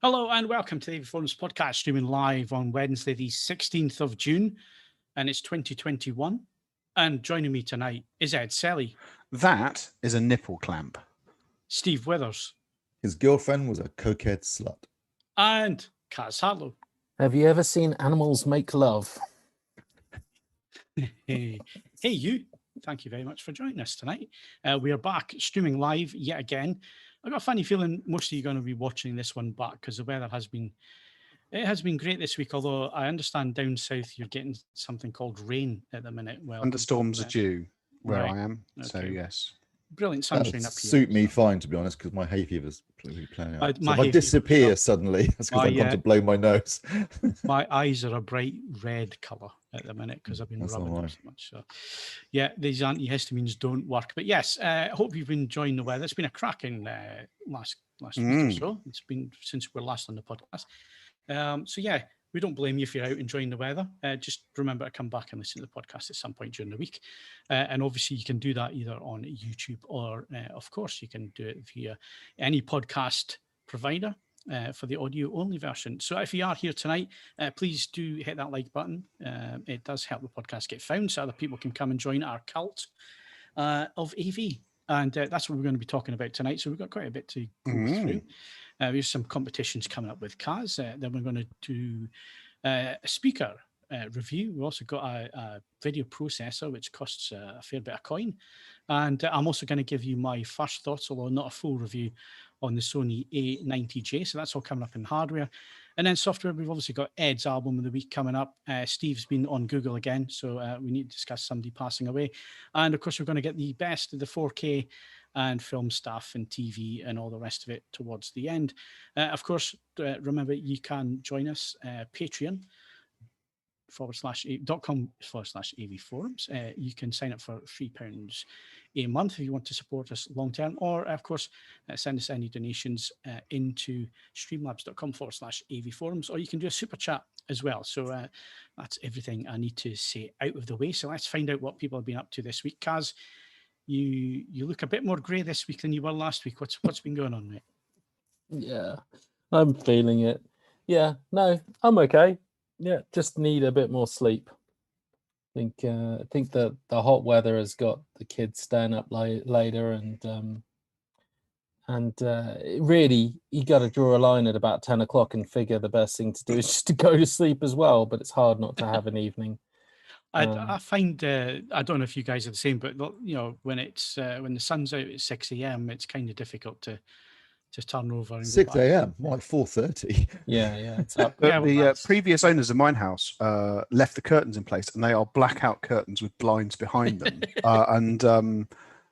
Hello and welcome to the AVForums podcast, streaming live on Wednesday, the 16th of June, and it's 2021. And joining me tonight is Ed Selley. That is a nipple clamp. Steve Withers. His girlfriend was a cokehead slut. And Kaz Harlow. Have you ever seen animals make love? Hey you. Thank you very much for joining us tonight. We are back streaming live yet again. I've got a funny feeling most of you are going to be watching this one back because the weather has been great this week, although I understand down south you're getting something called rain at the minute. Well, thunderstorms are due where Right. I am, Okay. so yes. Brilliant That sunshine up here. suit me fine, to be honest, because my hay fever's really playing out. My So if hay I disappear fever- suddenly, that's because My, I've gone to blow my nose. My eyes are a bright red colour at the minute because I've been That's rubbing all them right. so much. So, yeah, these antihistamines don't work. But yes, I hope you've been enjoying the weather. It's been a cracking last week or so. It's been since we're last on the podcast. So yeah, we don't blame you if you're out enjoying the weather. Just remember to come back and listen to the podcast at some point during the week. And obviously you can do that either on YouTube or, of course, you can do it via any podcast provider for the audio-only version. So if you are here tonight, please do hit that like button. It does help the podcast get found so other people can come and join our cult of AV. And that's what we're going to be talking about tonight. So we've got quite a bit to go through. We have some competitions coming up with Kaz. Then we're going to do a speaker review. We've also got a video processor, which costs a fair bit of coin. And I'm also going to give you my first thoughts, although not a full review, on the Sony A90J. So that's all coming up in hardware. And then software, we've obviously got Ed's album of the week coming up. Steve's been on Google again, so we need to discuss somebody passing away. And of course, we're going to get the best of the 4K and film stuff and TV and all the rest of it towards the end. Of course, remember, you can join us, Patreon. .com/AVForums. You can sign up for £3 a month if you want to support us long term, or of course send us any donations into streamlabs.com/AVForums, or you can do a super chat as well. So that's everything I need to say out of the way. So let's find out what people have been up to this week. Kaz, you look a bit more grey this week than you were last week. What's been going on, mate? Yeah, I'm feeling it. Yeah, no, I'm okay. Yeah, just need a bit more sleep. I think that the hot weather has got the kids staying up later, and really you got to draw a line at about 10 o'clock and figure the best thing to do is just to go to sleep as well. But it's hard not to have an evening. I find I don't know if you guys are the same, but you know, when it's when the sun's out at 6 a.m., it's kind of difficult to turn over and 6 a.m., like 4:30. Yeah, it's up. The previous owners of mine house left the curtains in place, and they are blackout curtains with blinds behind them.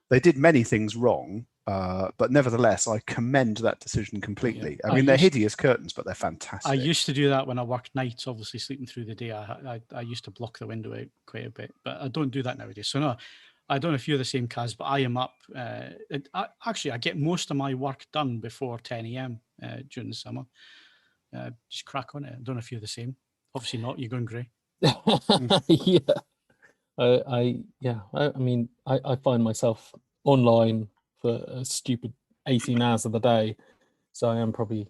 They did many things wrong, but nevertheless, I commend that decision completely. Yeah. I mean, they're hideous curtains, but they're fantastic. I used to do that when I worked nights, obviously sleeping through the day. I used to block the window out quite a bit, but I don't do that nowadays. So no, I don't know if you're the same, Kaz, but I am up. Actually, I get most of my work done before 10 a.m. During the summer. Just crack on it. I don't know if you're the same. Obviously not. You're going grey. Yeah. I mean, I find myself online for a stupid 18 hours of the day, so I am probably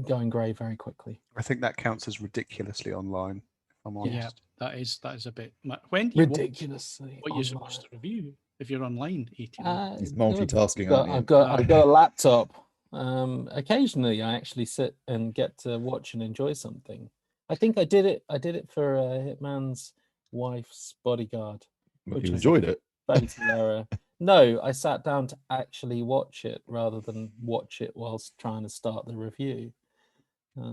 going grey very quickly. I think that counts as ridiculously online, if I'm honest. Yeah, that is a bit. When do you Ridiculously. what you're supposed to review if you're online? 18. He's multitasking, I've aren't you? got a laptop. Occasionally, I actually sit and get to watch and enjoy something. I think I did it for Hitman's wife's Bodyguard. Well, which you was enjoyed it. fatal error. No, I sat down to actually watch it rather than watch it whilst trying to start the review. I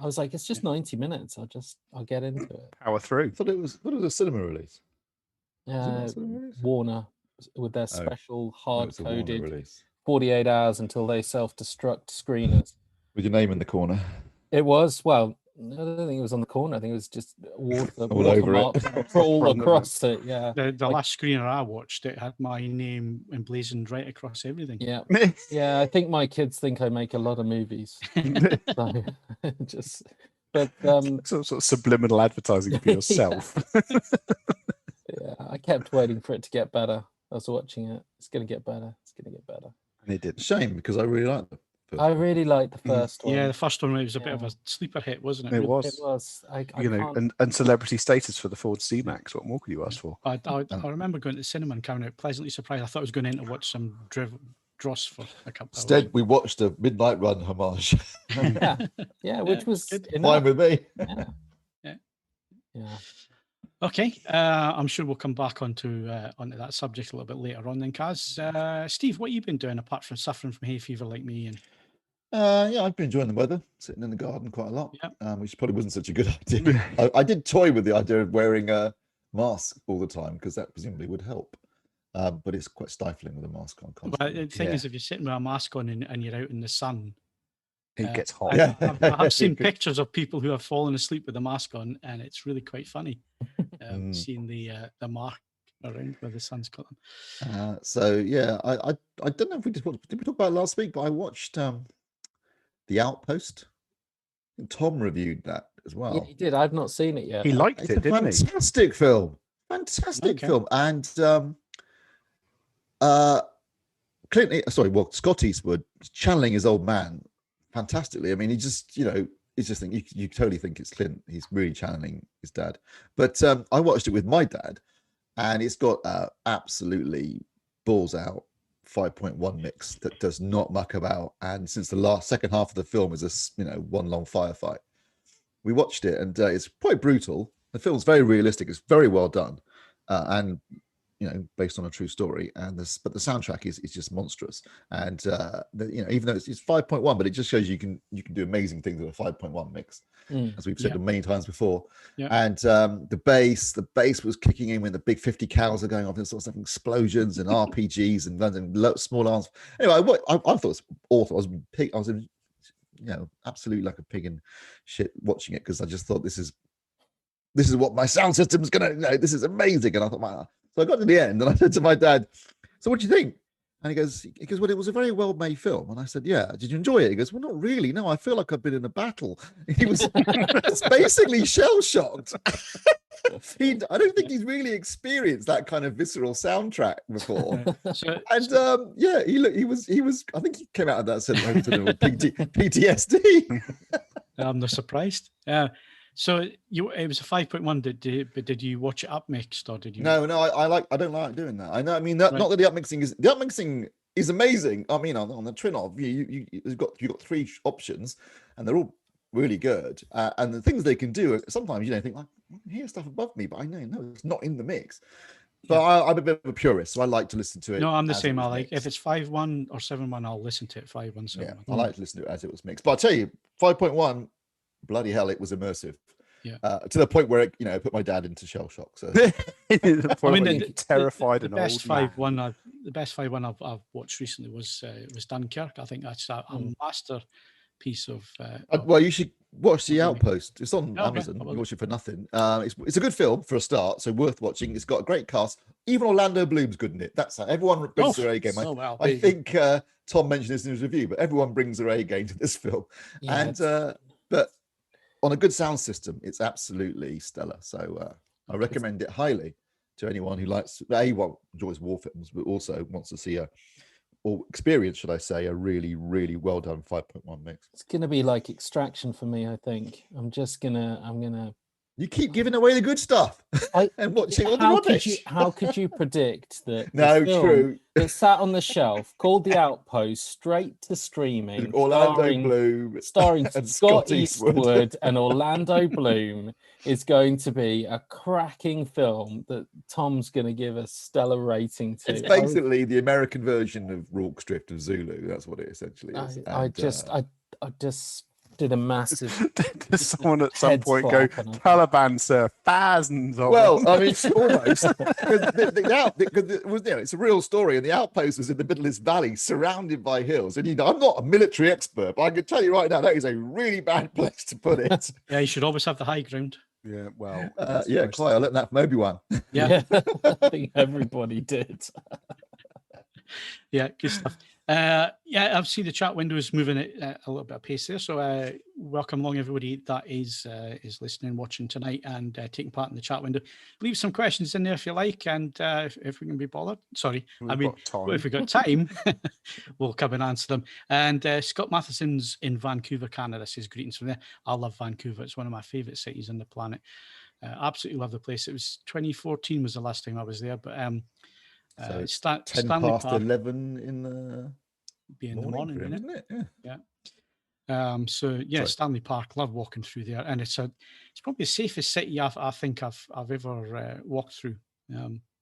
was like, it's just 90 minutes. I'll get into it. Power through. I thought it was a cinema release. Was it not a cinema release? Warner with their special No, it's a Warner hard-coded release. 48 hours until they self-destruct screeners. With your name in the corner. It was, well, I don't think it was on the corner. I think it was just All over it. watermarks all across it. Yeah. The last screener I watched, it had my name emblazoned right across everything. Yeah. Yeah. I think my kids think I make a lot of movies. So, but Sort of subliminal advertising for yourself. yeah, I kept waiting for it to get better. I was watching it. It's going to get better. It's going to get better. And it did. Shame, because I really like the first I one. really liked the first one. Yeah, the first one was a bit of Yeah. a sleeper hit, wasn't it? It really? was. It was. I You know, can't. and celebrity status for the Ford C-Max. What more could you ask for? I remember going to the cinema and coming out pleasantly surprised. I thought I was going in to watch some Dross for a couple of Instead, hours. we watched a Midnight Run homage. Yeah, which Yeah, was good. enough. Fine with me. Yeah. Okay, I'm sure we'll come back onto that subject a little bit later on then, Kaz. Steve, what have you been doing apart from suffering from hay fever like me? And Yeah, I've been enjoying the weather, sitting in the garden quite a lot, Yeah. which probably wasn't such a good idea. I did toy with the idea of wearing a mask all the time because that presumably would help. But it's quite stifling with a mask on But constantly. the thing is, if you're sitting with a mask on and you're out in the sun, It gets hot. Yeah. I have seen pictures of people who have fallen asleep with the mask on, and it's really quite funny seeing the mark around where the sun's got them. So yeah, I don't know if did we talk about it last week, but I watched The Outpost. Tom reviewed that as well. Yeah, he did. I've not seen it yet. He liked It's it, a didn't he? fantastic film. Fantastic Okay. film. And Scott Eastwood channeling his old man fantastically. I mean, he just, you totally think it's Clint. He's really channeling his dad. But I watched it with my dad, and it's got absolutely balls out 5.1 mix that does not muck about. And since the second half of the film is one long firefight, we watched it, and it's quite brutal. The film's very realistic. It's very well done, and based on a true story. And but the soundtrack is just monstrous. And even though it's 5.1, but it just shows you can do amazing things with a 5.1 mix, as we've said many times before. Yeah. And the bass was kicking in when the big 50 cals are going off, and sort of explosions and RPGs and small arms. Anyway, I thought it was awful. I was absolutely like a pig in shit watching it, because I just thought this is what my sound system's gonna. This is amazing. And I thought, so I got to the end, and I said to my dad, "So what do you think?" And he goes, "Well, it was a very well-made film." And I said, "Yeah, did you enjoy it?" He goes, "Well, not really. No, I feel like I've been in a battle." He was basically shell-shocked. I don't think he's really experienced that kind of visceral soundtrack before. He was. I think he came out of that cinema with PTSD. I'm not surprised. So it was a 5.1. Did you watch it up mixed, or did you? No. I don't like doing that. I know. I mean, not that the upmixing is amazing. I mean, on the Trinov, you've got 3 options, and they're all really good. And the things they can do, sometimes think like, I can hear stuff above me, but I know it's not in the mix. But I'm a bit of a purist, so I like to listen to it. No, I'm the same. I like if it's 5.1 or 7.1, I'll listen to it 5.1, 7.1. Yeah, I like to listen to it as it was mixed. But I'll tell you, 5.1. Bloody hell, it was immersive. Yeah. To the point where it, put my dad into shell shock. So terrified the and best old 5.1 the best 5.1 I've watched recently was Dunkirk. I think that's a masterpiece of. Well, you should watch The Outpost. It's on Amazon. You watch it for nothing. It's a good film for a start, so worth watching. It's got a great cast. Even Orlando Bloom's good in it. That's how everyone brings their A game. I think Tom mentioned this in his review, but everyone brings their A game to this film. Yeah, but on a good sound system, it's absolutely stellar. So I recommend it highly to anyone who likes enjoys war films, but also wants to see or experience, should I say, a really, really well done 5.1 mix. It's gonna be like Extraction for me, I think. I'm gonna. You keep giving away the good stuff and watching all the rubbish. How could you predict that? No, true. That sat on the shelf, called The Outpost, straight to streaming, Orlando Bloom, starring Scott Eastwood and Orlando Bloom, is going to be a cracking film that Tom's going to give a stellar rating to. It's basically the American version of Rorke's Drift of Zulu. That's what it essentially is. I just did a massive. Does someone at some point go, "Taliban, sir, thousands of them"? I mean, almost. It's a real story, and The Outpost was in the middle of this valley, surrounded by hills. And I'm not a military expert, but I can tell you right now, that is a really bad place to put it. Yeah, you should always have the high ground. Yeah, well, quite. I learned that from Obi-Wan. Yeah, I think everybody did. Yeah, good stuff. Yeah, I've seen the chat windows moving at a little bit of pace there. So welcome along everybody that is listening, watching tonight, and taking part in the chat window. Leave some questions in there if you like, and if we can be bothered. Sorry, We've got time. if we got time, we'll come and answer them. And Scott Matheson's in Vancouver, Canada, says greetings from there. I love Vancouver. It's one of my favourite cities on the planet. Absolutely love the place. It was 2014 was the last time I was there, but So it's 10 Stanley past Park 11 in the be in the morning, for him, isn't isn't it? Yeah. Yeah. So yeah, Sorry. Stanley Park. Love walking through there, and it's probably the safest city I think I've ever walked through.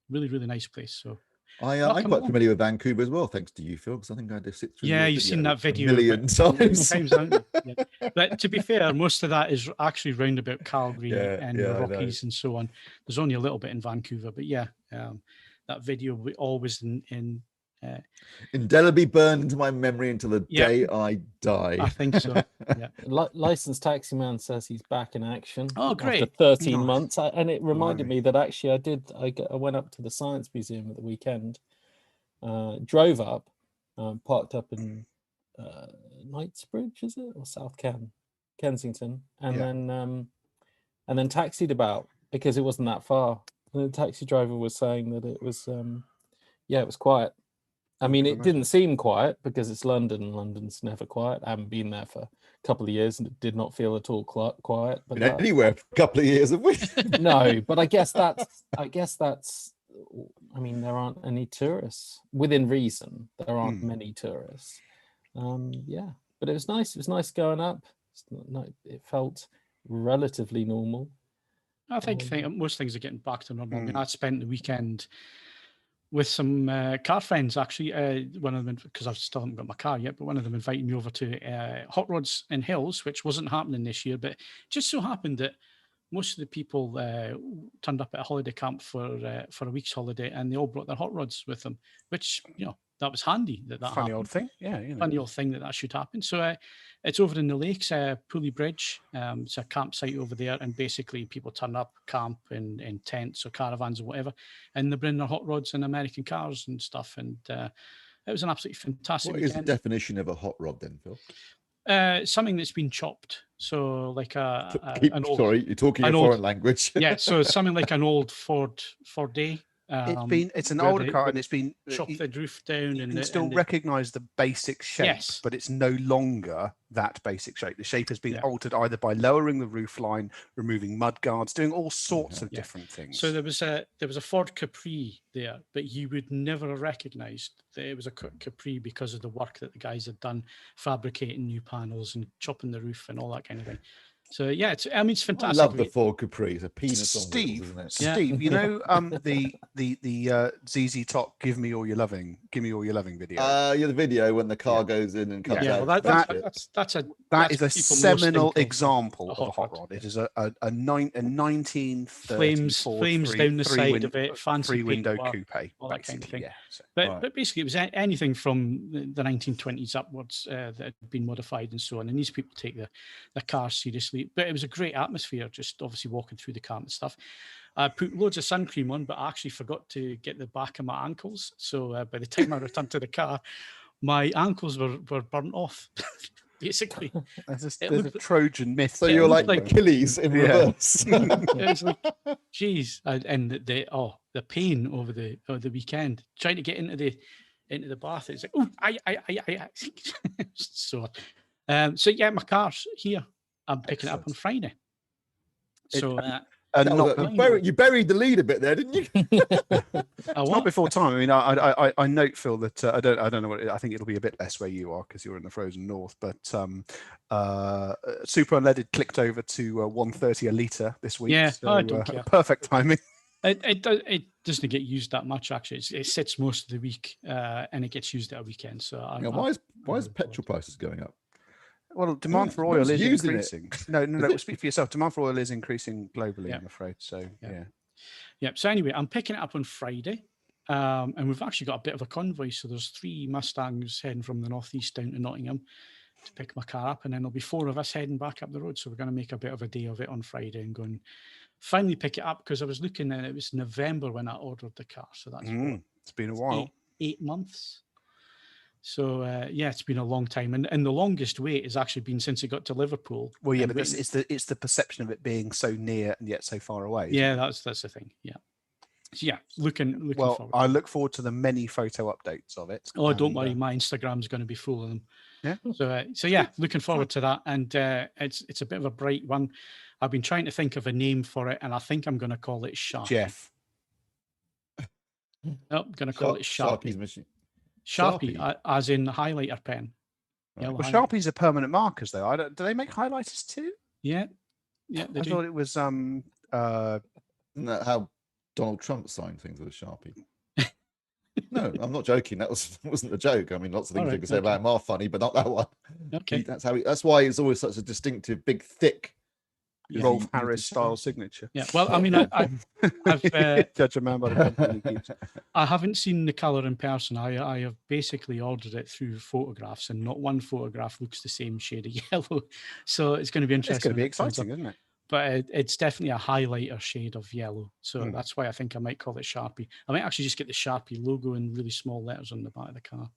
Really, really nice place. So I'm welcome quite along. familiar with Vancouver as well, thanks to you, Phil, because I think I had to sit through. Yeah, your you've seen that video a million times. haven't you? Yeah. But to be fair, most of that is actually round about Calgary and the I know. Rockies and so on. There's only a little bit in Vancouver, but yeah, that video will be always Indelibly burned into my memory until the Yeah. day I die. I think so. Yeah. Licensed Taxi Man says he's back in action. Oh, great. After 13 Nice. months. And it reminded Blimey. me that actually I went up to the Science Museum at the weekend, drove up, parked up in Knightsbridge, is it? Or South Kensington. And then taxied about because it wasn't that far. And the taxi driver was saying that it was, it was quiet. I mean, it didn't seem quiet because it's London. London's never quiet. I haven't been there for a couple of years and it did not feel at all quiet. But Been anywhere for a couple of years, have we? no, but I guess that's, I mean, there aren't any tourists within reason. There aren't many tourists. But it was nice. It was nice going up. It felt relatively normal. I think most things are getting back to normal. I mean, I spent the weekend with some car friends, actually. One of them, because I still haven't got my car yet, but one of them invited me over to Hot Rods in Hills, which wasn't happening this year, but it just so happened that most of the people turned up at a holiday camp for a week's holiday, and they all brought their hot rods with them, which, that was handy that Funny happened. old thing. Yeah. Funny old thing that should happen. So it's over in the lakes, Pulley Bridge. It's a campsite over there, and basically people turn up, camp in tents or caravans or whatever, and they bring their hot rods and American cars and stuff. And it was an absolutely fantastic What is the weekend. definition of a hot rod then, Phil? Something that's been chopped. So like an old, Sorry, you're talking a foreign language. yeah, so something like an old Ford A. It's an where older they- car, where and it's been chopped the roof down, you and can still recognize the basic shape, Yes. but it's no longer that basic shape. The shape has been Yeah. altered either by lowering the roof line, removing mud guards, doing all sorts of Yeah. different things. So there was a Ford Capri there, but you would never have recognised that it was a Capri because of the work that the guys had done, fabricating new panels and chopping the roof and all that kind of thing. So yeah, it's I fantastic. love the Ford Capri. It's a penis on wheels, Steve, isn't it? Yeah. Steve, you know the ZZ Top "Give Me All Your Loving" video. Yeah, the video when the car goes in and comes Yeah, out. well, That that's is what a people most seminal think of example a of a hot rod. It is a 1934 flames down the side of it, fancy three-window paintwork, coupe, all that kind of basically. thing. Yeah. So, But basically, it was anything from the 1920s upwards that had been modified and so on. And these people take the cars seriously. But it was a great atmosphere, just obviously walking through the car and stuff. I put loads of sun cream on, but I actually forgot to get the back of my ankles. So by the time I returned to the car, my ankles were burnt off, basically. there's It a looked- Trojan myth. So Yeah, you're it like looks like- Achilles in Yeah. reverse. It was like, geez, and the pain over the weekend trying to get into the bath. It's like, oh, I. So yeah, my car's here. I'm picking it up on Friday. So And That not, was you buried the lead a bit there, didn't you? not before time. I mean, I note, Phil, that I don't know what I think it'll be a bit less where you are because you're in the frozen north. But Super Unleaded clicked over to 130 a litre this week. Yeah, so, I don't care. Perfect timing. it doesn't get used that much actually. It sits most of the week and it gets used at a weekend. So Why is petrol prices going up? Well, demand for no oil one's is using it. increasing. No. Speak for yourself. Demand for oil is increasing globally, Yeah. I'm afraid. So yeah. Yeah. So anyway, I'm picking it up on Friday. And we've actually got a bit of a convoy. So there's 3 Mustangs heading from the northeast down to Nottingham to pick my car up. And then there'll be 4 of us heading back up the road. So we're going to make a bit of a day of it on Friday and go and finally pick it up, because I was looking and it was November when I ordered the car. So that's It's been a while. 8 months. So yeah, it's been a long time, and the longest wait has actually been since it got to Liverpool. Well, yeah, And but it's the perception of it being so near and yet so far away. isn't yeah, it? that's the thing. Yeah. So yeah, looking Well, forward. I look forward to the many photo updates of it. Oh, don't and, worry, my Instagram's going to be full of them. Yeah. So yeah, looking forward to that, and it's a bit of a bright one. I've been trying to think of a name for it, and I think I'm going to call it Sharpie. Jeff. Nope, I'm going to call it Sharpie's Sharpie. machine. Sharpie, as in highlighter pen. Right. Yellow Well, highlighter. Sharpies are permanent markers, though. Do they make highlighters too? Yeah, yeah, they I do. thought it was Isn't that how Donald Trump signed things with a Sharpie? No, I'm not joking. That wasn't a joke. I mean, lots of things you can say about him are funny, but not that one. Okay. That's why it's always such a distinctive, big, thick Rolf Harris style signature. Yeah. Well, I mean, I've Judge a man by the company he keeps. I haven't seen the color in person. I have basically ordered it through photographs, and not one photograph looks the same shade of yellow. So it's going to be interesting. It's going to be when it comes exciting, up. isn't it? But it's definitely a highlighter shade of yellow. So that's why I think I might call it Sharpie. I might actually just get the Sharpie logo in really small letters on the back of the car.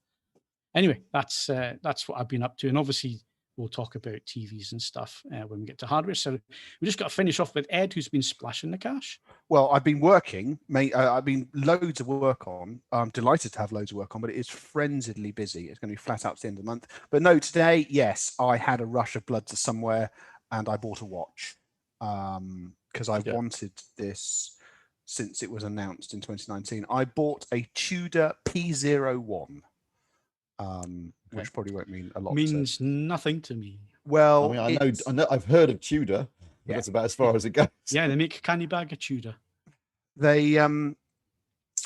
Anyway, that's what I've been up to. And obviously, we'll talk about TVs and stuff when we get to hardware. So we just got to finish off with Ed, who's been splashing the cash. Well, I've been working. I've been loads of work on. I'm delighted to have loads of work on, but it is frenziedly busy. It's going to be flat out to the end of the month. But no, today, yes, I had a rush of blood to somewhere, and I bought a watch because I wanted this since it was announced in 2019. I bought a Tudor P01. Which probably won't mean a lot. Means nothing to me. Well, I mean, I know, I've heard of Tudor. But that's about as far as it goes. Yeah, they make a candy bag of Tudor. They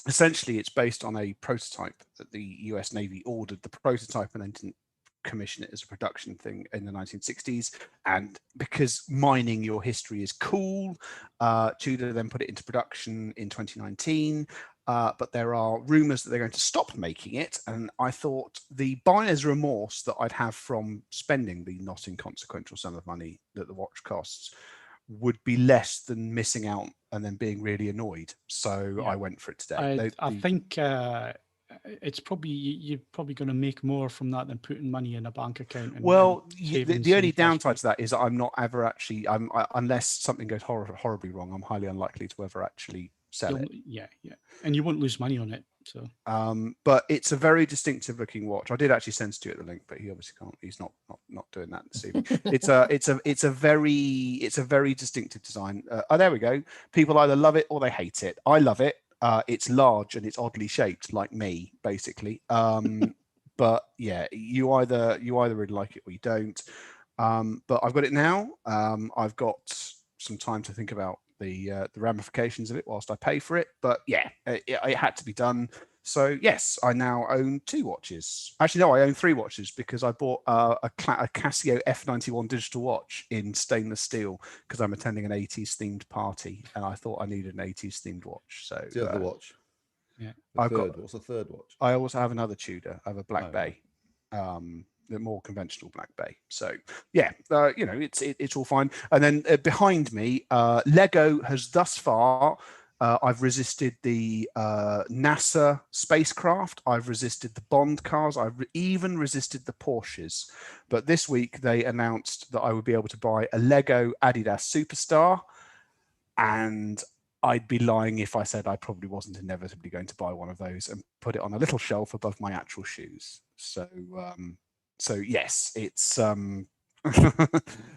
essentially it's based on a prototype that the US Navy ordered the prototype and then didn't commission it as a production thing in the 1960s. And because mining your history is cool, Tudor then put it into production in 2019. But there are rumors that they're going to stop making it. And I thought the buyer's remorse that I'd have from spending the not inconsequential sum of money that the watch costs would be less than missing out and then being really annoyed. So I went for it today. I think it's probably, you're probably going to make more from that than putting money in a bank account. And, the only downside to that is that I'm not ever actually, unless something goes horribly wrong, I'm highly unlikely to ever actually sell it. Yeah. And you won't lose money on it. So, but it's a very distinctive looking watch. I did actually send Stuart the link, but he obviously can't. He's not doing that this evening. It's a very distinctive design. There we go. People either love it or they hate it. I love it. It's large and it's oddly shaped, like me, basically. But yeah, you either really like it or you don't. But I've got it now. I've got some time to think about the ramifications of it whilst I pay for it. But yeah, it had to be done. So yes, I now own 2 watches. Actually, no, I own 3 watches because I bought a Casio F91 digital watch in stainless steel because I'm attending an 80s themed party and I thought I needed an 80s themed watch. So the other watch. Yeah, What's the third watch? I also have another Tudor. I have a Black Bay. The more conventional Black Bay. So yeah, it's all fine. And then behind me, Lego has thus far, I've resisted the NASA spacecraft. I've resisted the Bond cars. I've even resisted the Porsches. But this week they announced that I would be able to buy a Lego Adidas Superstar, and I'd be lying if I said I probably wasn't inevitably going to buy one of those and put it on a little shelf above my actual shoes. So yes, it's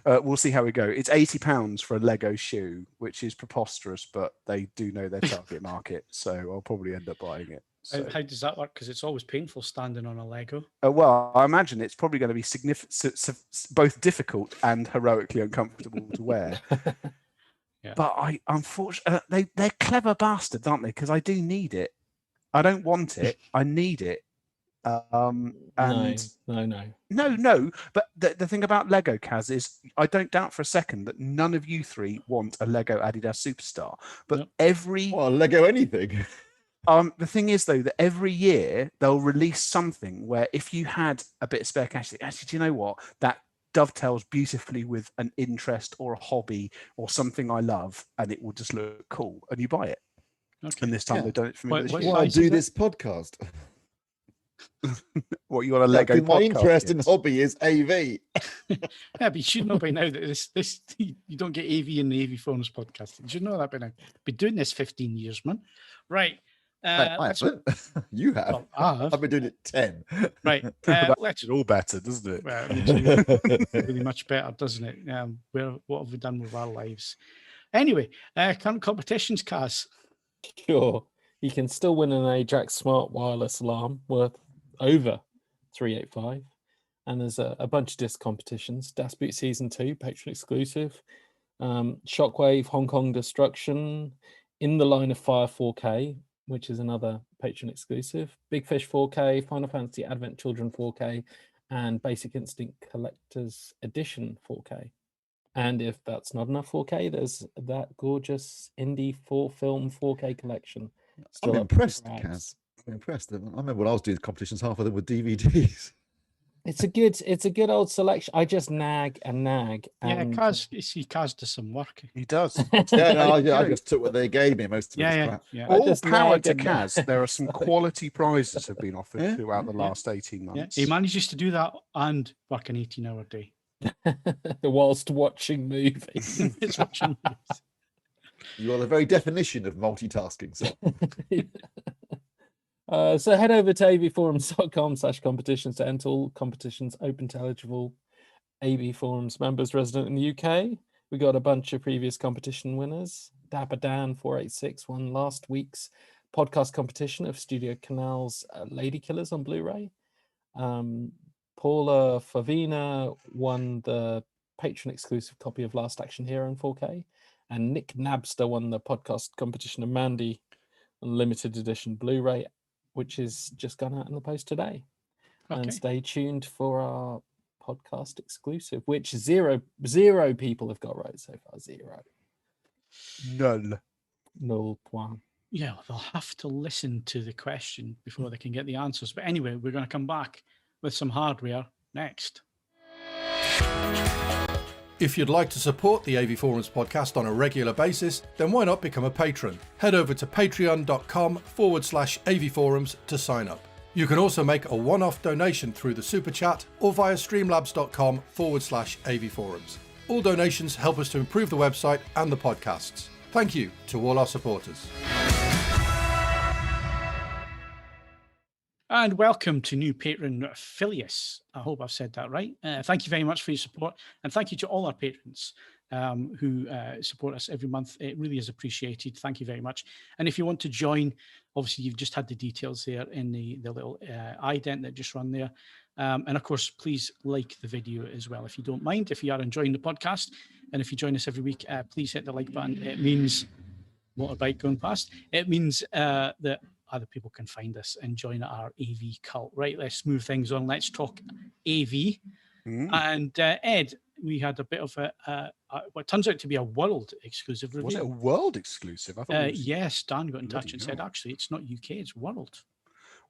we'll see how we go. It's £80 for a Lego shoe, which is preposterous, but they do know their target market, so I'll probably end up buying it. So. How does that work? Because it's always painful standing on a Lego. Well, I imagine it's probably going to be both difficult and heroically uncomfortable to wear. Yeah. But unfortunately, they're clever bastards, aren't they? Because I do need it. I don't want it. I need it. No. But the thing about Lego, Kaz, is I don't doubt for a second that none of you 3 want a Lego Adidas Superstar. But Lego anything. The thing is, though, that every year they'll release something where if you had a bit of spare cash, actually, do you know what? That dovetails beautifully with an interest or a hobby or something I love, and it will just look cool, and you buy it. Okay. And this time they've done it for me. Why do this podcast? What, you want a Lego My podcast, interest and kids? hobby is AV. Yeah, but you should know by now that this you don't get AV in the AVForums podcast. You should know that by now. Been doing this 15 years, man. Right. I haven't. You have. Well, I have. I've been doing it 10. Right. That Let's. makes it all better, doesn't it? Well, it makes it really much better, doesn't it? What have we done with our lives? Anyway, current competitions, Kaz. Sure. You can still win an Ajax smart wireless alarm worth over 385. And there's a bunch of disc competitions. Das Boot Season 2, Patreon exclusive. Shockwave, Hong Kong Destruction, In the Line of Fire 4K, which is another Patreon exclusive. Big Fish 4K, Final Fantasy Advent Children 4K, and Basic Instinct Collector's Edition 4K. And if that's not enough 4K, there's that gorgeous indie film 4K collection. I'm impressed, Kaz. I'm impressed. I remember when I was doing competitions, half of them were DVDs. It's a good old selection. I just nag and nag. And, Kaz, you see, Kaz does some work. He does. I just took what they gave me. Most of it's crap. All power to nag and Kaz. There are some quality prizes have been offered throughout the last 18 months. He manages to do that and work an 18-hour day. whilst watching movies. It's watching movies. You are the very definition of multitasking, sir. So head over to avforums.com/competitions to enter all competitions open to eligible AV Forums members resident in the UK. We got a bunch of previous competition winners. Dapper Dan 486 won last week's podcast competition of Studio Canal's Lady Killers on Blu-ray. Paula Favina won the Patreon exclusive copy of Last Action Hero in 4K. And Nick Nabster won the podcast competition of Mandy on limited edition Blu-ray, which is just gone out in the post today. Okay. And stay tuned for our podcast exclusive, which zero people have got right so far. Zero. None. Null point. Yeah, they'll have to listen to the question before they can get the answers. But anyway, we're going to come back with some hardware next. If you'd like to support the AV Forums podcast on a regular basis, then why not become a patron? Head over to patreon.com/AVForums to sign up. You can also make a one-off donation through the Super Chat or via streamlabs.com/AVForums. All donations help us to improve the website and the podcasts. Thank you to all our supporters. And welcome to new patron Phileas. I hope I've said that right. Thank you very much for your support. And thank you to all our patrons who support us every month. It really is appreciated. Thank you very much. And if you want to join, obviously you've just had the details there in the little ident that just run there. And of course, please like the video as well, if you don't mind, if you are enjoying the podcast. And if you join us every week, please hit the like button. It means motorbike going past. It means that other people can find us and join our AV cult. Right, let's move things on. Let's talk AV. And Ed, we had a bit of what turns out to be a world exclusive review. Was it a world exclusive? I thought it was... Yes, Dan got in touch and said, actually, it's not UK, it's world.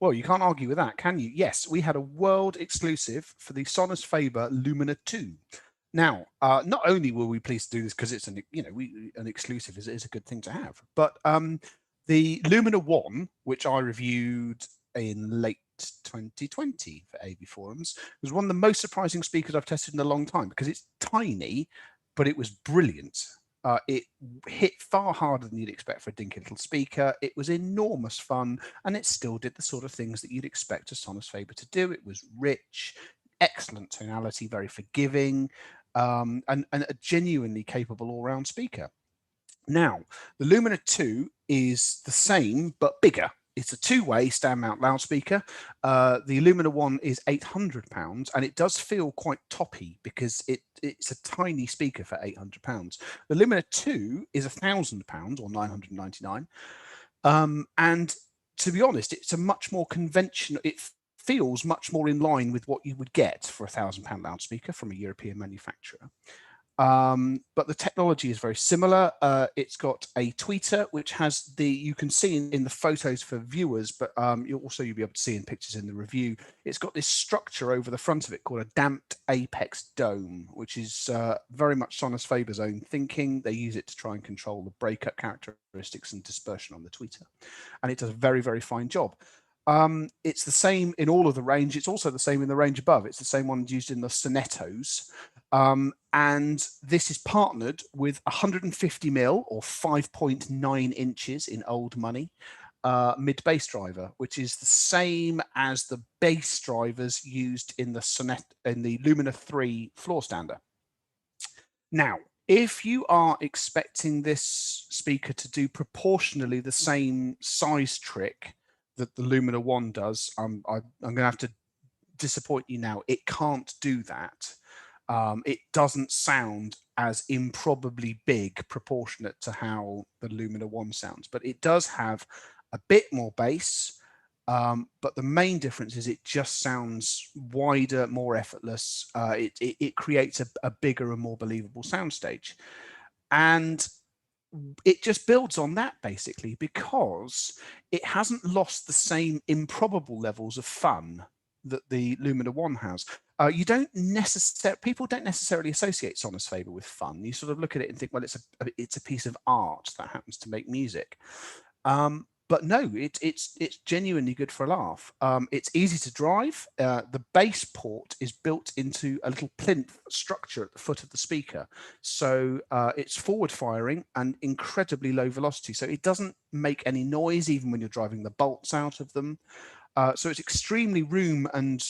Well, you can't argue with that, can you? Yes, we had a world exclusive for the Sonus Faber Lumina II. Now, not only were we pleased to do this because it's an exclusive is a good thing to have, but the Lumina 1, which I reviewed in late 2020 for AVForums, was one of the most surprising speakers I've tested in a long time because it's tiny, but it was brilliant. It hit far harder than you'd expect for a dinky little speaker. It was enormous fun, and it still did the sort of things that you'd expect a Sonus Faber to do. It was rich, excellent tonality, very forgiving, and a genuinely capable all-round speaker. Now, the Lumina 2 is the same, but bigger. It's a two-way stand-mount loudspeaker. The Lumina 1 is £800, and it does feel quite toppy because it's a tiny speaker for £800. The Lumina 2 is £1,000 or $999. And to be honest, it's a much more conventional, it feels much more in line with what you would get for a £1,000 loudspeaker from a European manufacturer. But the technology is very similar. It's got a tweeter, which has you can see in the photos for viewers, but you'll be able to see in pictures in the review. It's got this structure over the front of it called a damped apex dome, which is very much Sonus Faber's own thinking. They use it to try and control the breakup characteristics and dispersion on the tweeter. And it does a very, very fine job. It's the same in all of the range. It's also the same in the range above. It's the same one used in the Sonettos. And this is partnered with 150mm or 5.9 inches in old money mid-bass driver, which is the same as the bass drivers used in the Lumina 3 floor stander. Now, if you are expecting this speaker to do proportionally the same size trick that the Lumina 1 does, I'm going to have to disappoint you now. It can't do that. It doesn't sound as improbably big proportionate to how the Lumina 1 sounds, but it does have a bit more bass. But the main difference is it just sounds wider, more effortless. It creates a bigger and more believable soundstage. And it just builds on that basically, because it hasn't lost the same improbable levels of fun that the Lumina 1 has. People don't necessarily associate Sonus Faber with fun. You sort of look at it and think, well, it's a piece of art that happens to make music. But no, it's genuinely good for a laugh. It's easy to drive. The bass port is built into a little plinth structure at the foot of the speaker. So it's forward firing and incredibly low velocity. So it doesn't make any noise even when you're driving the bolts out of them. So it's extremely room and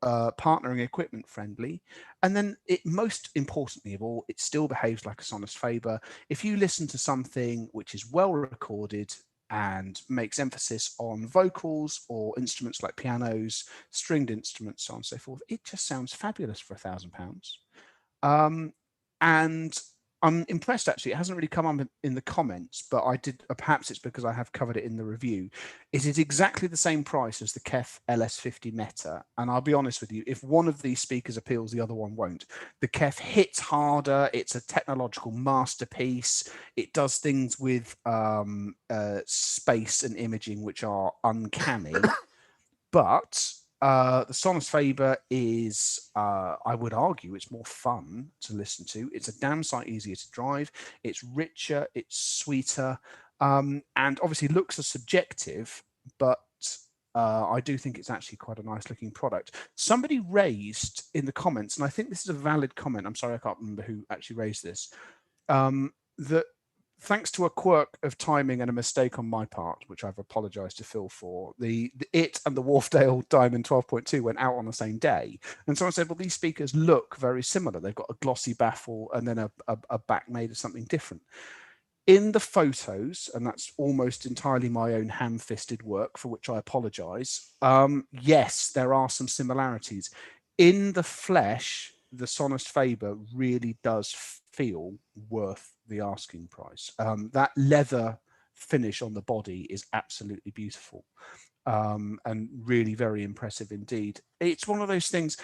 partnering equipment friendly. And then most importantly of all, it still behaves like a Sonus Faber. If you listen to something which is well recorded and makes emphasis on vocals or instruments like pianos, stringed instruments, so on and so forth, it just sounds fabulous for £1,000. And I'm impressed, actually. It hasn't really come up in the comments, but I did, perhaps it's because I have covered it in the review. It is exactly the same price as the KEF LS50 Meta. And I'll be honest with you, if one of these speakers appeals, the other one won't. The KEF hits harder. It's a technological masterpiece. It does things with space and imaging, which are uncanny. But the Sonus Faber is, I would argue, it's more fun to listen to. It's a damn sight easier to drive. It's richer, it's sweeter, and obviously looks are subjective, but I do think it's actually quite a nice looking product. Somebody raised in the comments, and I think this is a valid comment, I'm sorry, I can't remember who actually raised this, that thanks to a quirk of timing and a mistake on my part, which I've apologized to Phil for, it and the Wharfdale Diamond 12.2 went out on the same day. And someone said, well, these speakers look very similar. They've got a glossy baffle and then a back made of something different. In the photos, and that's almost entirely my own ham-fisted work, for which I apologize, yes, there are some similarities. In the flesh, the Sonus Faber really does feel worth the asking price. That leather finish on the body is absolutely beautiful, and really very impressive indeed. It's one of those things,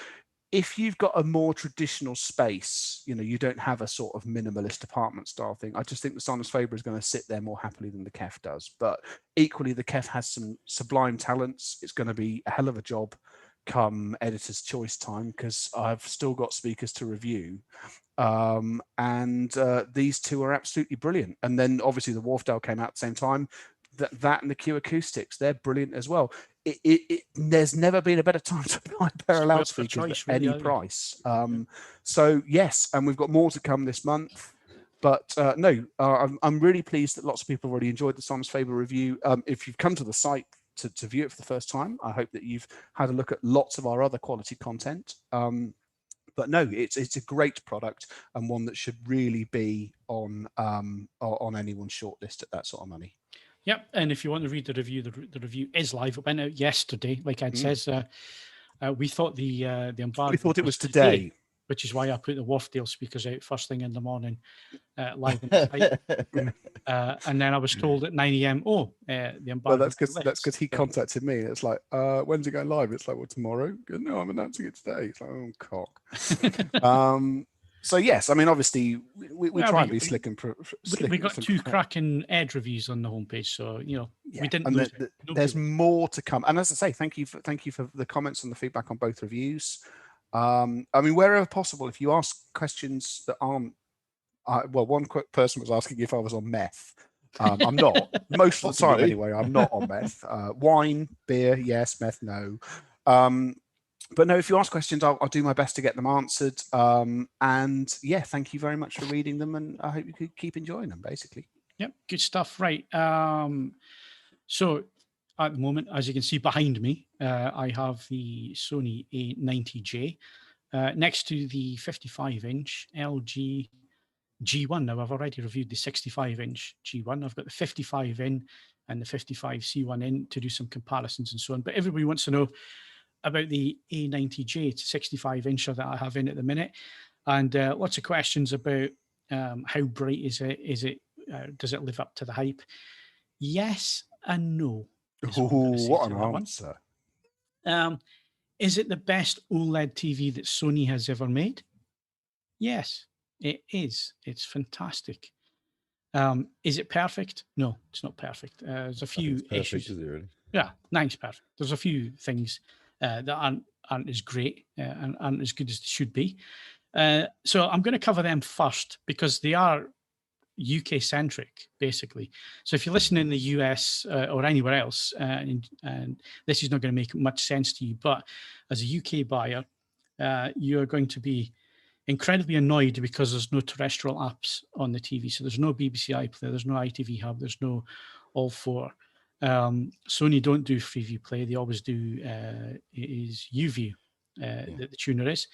if you've got a more traditional space, you don't have a sort of minimalist apartment style thing, I just think the Sonus Faber is going to sit there more happily than the KEF does. But equally, the KEF has some sublime talents. It's going to be a hell of a job come editor's choice time, because I've still got speakers to review, and these two are absolutely brilliant. And then obviously the Wharfdale came out at the same time. That and the Q Acoustics, they're brilliant as well. There's never been a better time to buy a pair of loudspeakers at any price. So yes, and we've got more to come this month. But no, I'm really pleased that lots of people have already enjoyed the Sonus Faber review. If you've come to the site to view it for the first time, I hope that you've had a look at lots of our other quality content. But no, it's a great product, and one that should really be on anyone's shortlist at that sort of money. Yep, and if you want to read the review, the review is live. It went out yesterday, like Ed says. We thought the embargo. We thought it was today, which is why I put the Wharfdale speakers out first thing in the morning, live on the site. And then I was told at 9 a.m. The embargo. Well, that's because he contacted me. It's like, when's it going live? It's like, well, tomorrow. No, I'm announcing it today. It's like, oh, cock. So yes, I mean, obviously, we try and be slick and slick. We got two cracking Ed reviews on the homepage, so we didn't. And there's more to come. And as I say, thank you for the comments and the feedback on both reviews. I mean, wherever possible, if you ask questions that aren't, well, one quick person was asking if I was on meth. I'm not. Most of the time, Possibly. anyway, I'm not on meth. Wine, beer, yes. Meth, no. But no, if you ask questions, I'll do my best to get them answered. And yeah, thank you very much for reading them, and I hope you could keep enjoying them, basically. Yep, good stuff. Right. So at the moment, as you can see behind me, I have the Sony A90J next to the 55-inch LG G1. Now, I've already reviewed the 65-inch G1. I've got the 55 in and the 55C1 in to do some comparisons and so on. But everybody wants to know about the A90J. It's a 65-incher that I have in at the minute. And lots of questions about how bright is it? Does it live up to the hype? Yes and no. What an answer. Is it the best OLED TV that Sony has ever made? Yes, it is. It's fantastic. Is it perfect? No, it's not perfect. There's a few issues. Is it really? Yeah, nice, perfect. There's a few things that aren't as great and aren't as good as they should be. So I'm going to cover them first because they are UK centric, basically. So if you listen in the US or anywhere else, and this is not going to make much sense to you, but as a UK buyer, you're going to be incredibly annoyed because there's no terrestrial apps on the TV. So there's no BBC iPlayer, there's no ITV Hub, there's no All 4. Sony don't do Freeview Play. They always do is UView, that the tuner is.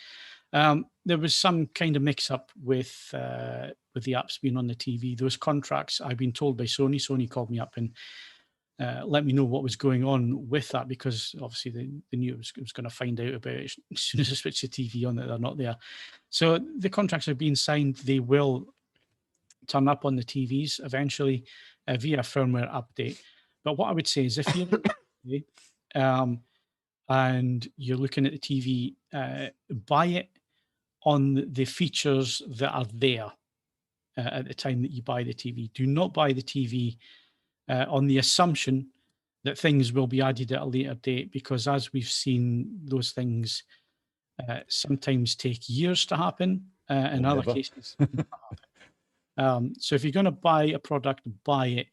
There was some kind of mix-up with the apps being on the TV. Those contracts, I've been told by Sony. Sony called me up and let me know what was going on with that, because obviously they knew it was going to find out about it as soon as I switch the TV on that they're not there. So the contracts are being signed. They will turn up on the TVs eventually via a firmware update. But what I would say is if you're and you're looking at the TV, buy it on the features that are there at the time that you buy the TV. Do not buy the TV on the assumption that things will be added at a later date, because as we've seen, those things sometimes take years to happen, in other cases. So if you're going to buy a product, buy it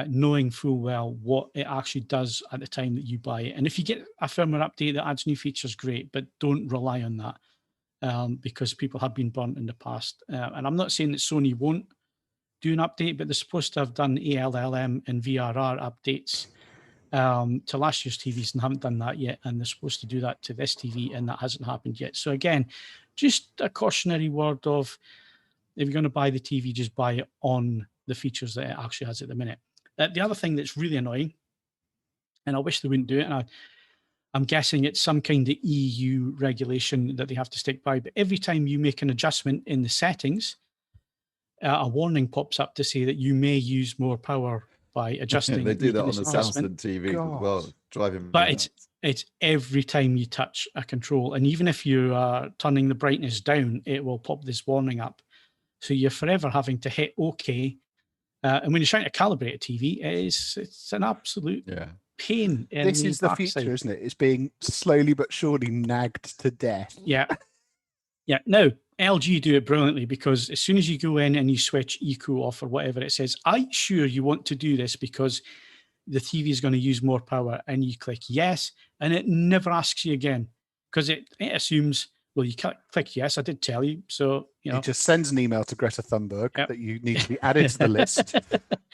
knowing full well what it actually does at the time that you buy it. And if you get a firmware update that adds new features, great, but don't rely on that because people have been burnt in the past. And I'm not saying that Sony won't do an update, but they're supposed to have done ALLM and VRR updates to last year's TVs and haven't done that yet. And they're supposed to do that to this TV, and that hasn't happened yet. So again, just a cautionary word of, if you're going to buy the TV, just buy it on the features that it actually has at the minute. The other thing that's really annoying, and I wish they wouldn't do it, and I'm guessing it's some kind of EU regulation that they have to stick by, but every time you make an adjustment in the settings, a warning pops up to say that you may use more power by adjusting. They do that on the Samsung TV as well, driving. But it's every time you touch a control, and even if you are turning the brightness down, it will pop this warning up. So you're forever having to hit OK. And when you're trying to calibrate a TV, it's an absolute pain. This is the future, isn't it? It's being slowly but surely nagged to death. Yeah. Yeah. Now, LG do it brilliantly, because as soon as you go in and you switch eco off or whatever, it says, "Are you sure you want to do this because the TV is going to use more power?" And you click yes, and it never asks you again, because it assumes, well, you click yes, I did tell you. So, you know. It just sends an email to Greta Thunberg that you need to be added to the list.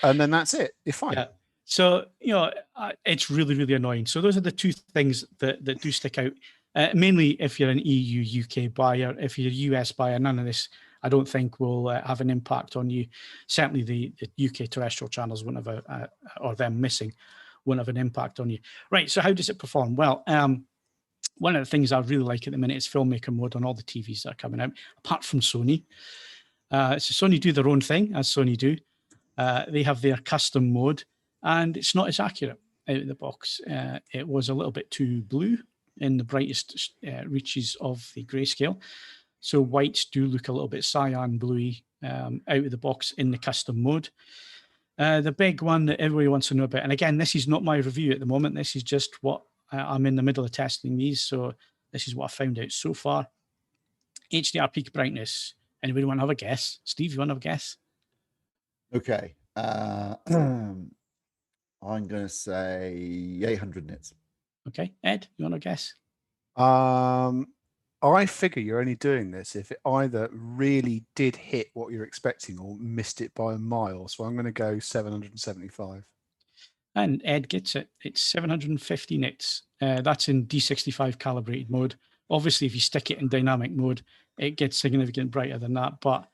And then that's it. You're fine. Yeah. So, you know, it's really, really annoying. So those are the two things that do stick out. Mainly if you're an EU, UK buyer. If you're a US buyer, none of this, I don't think, will have an impact on you. Certainly the UK terrestrial channels won't have or them missing won't have an impact on you. Right, so how does it perform? Well, one of the things I really like at the minute is filmmaker mode on all the TVs that are coming out, apart from Sony. So Sony do their own thing, as Sony do. They have their custom mode, and it's not as accurate out of the box. It was a little bit too blue in the brightest reaches of the grayscale. So whites do look a little bit cyan bluey out of the box in the custom mode. The big one that everybody wants to know about, and again, this is not my review at the moment. This is just what I'm in the middle of testing these, so this is what I found out so far. HDR peak brightness. Anybody want to have a guess? Steve, you want to have a guess? Okay. I'm going to say 800 nits. Okay, Ed, you want to guess? I figure you're only doing this if it either really did hit what you're expecting or missed it by a mile. So I'm going to go 775. And Ed gets it. It's 750 nits. That's in D65 calibrated mode. Obviously, if you stick it in dynamic mode, it gets significantly brighter than that. But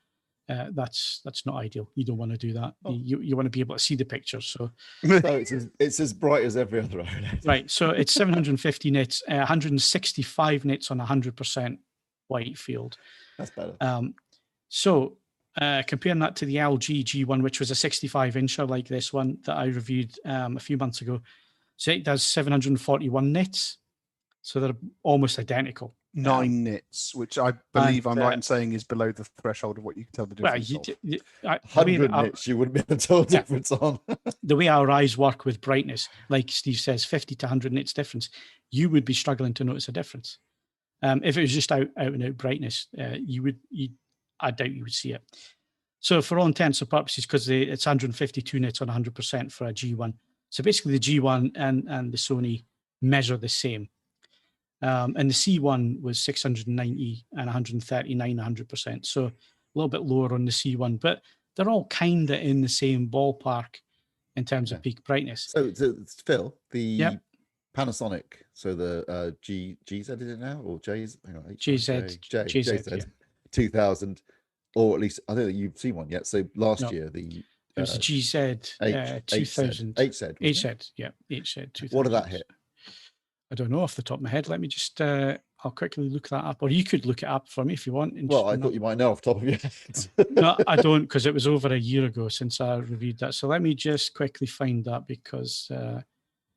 that's not ideal. You don't want to do that. Oh. You want to be able to see the pictures. So it's as bright as every other OLED. right. So it's 750 nits, 165 nits on 100% white field. That's better. So comparing that to the LG G1, which was a 65-incher like this one that I reviewed a few months ago, so it does 741 nits. So they're almost identical. 9 nits, which I believe I'm right in saying is below the threshold of what you can tell the difference. Well, 100 nits, you wouldn't be able to tell the difference on. The way our eyes work with brightness, like Steve says, 50 to 100 nits difference, you would be struggling to notice a difference. If it was just out and out brightness, I doubt you would see it. So for all intents and purposes, because it's 152 nits on 100% for a G1. So basically the G1 and the Sony measure the same. And the C1 was 690 and 139, 100%. So a little bit lower on the C1, but they're all kind of in the same ballpark in terms of peak brightness. So Phil, the Panasonic, so the GZ is it now, or J's? Hang on, JZ 2000, or at least I don't think you've seen one yet. So last year the it was the GZ 2000 HZ, yeah, HZ 2000. What did that hit? I don't know off the top of my head. Let me just I'll quickly look that up, or you could look it up for me if you want. Well, I thought you might know off the top of your head. No, I don't, because it was over a year ago since I reviewed that. So let me just quickly find that, because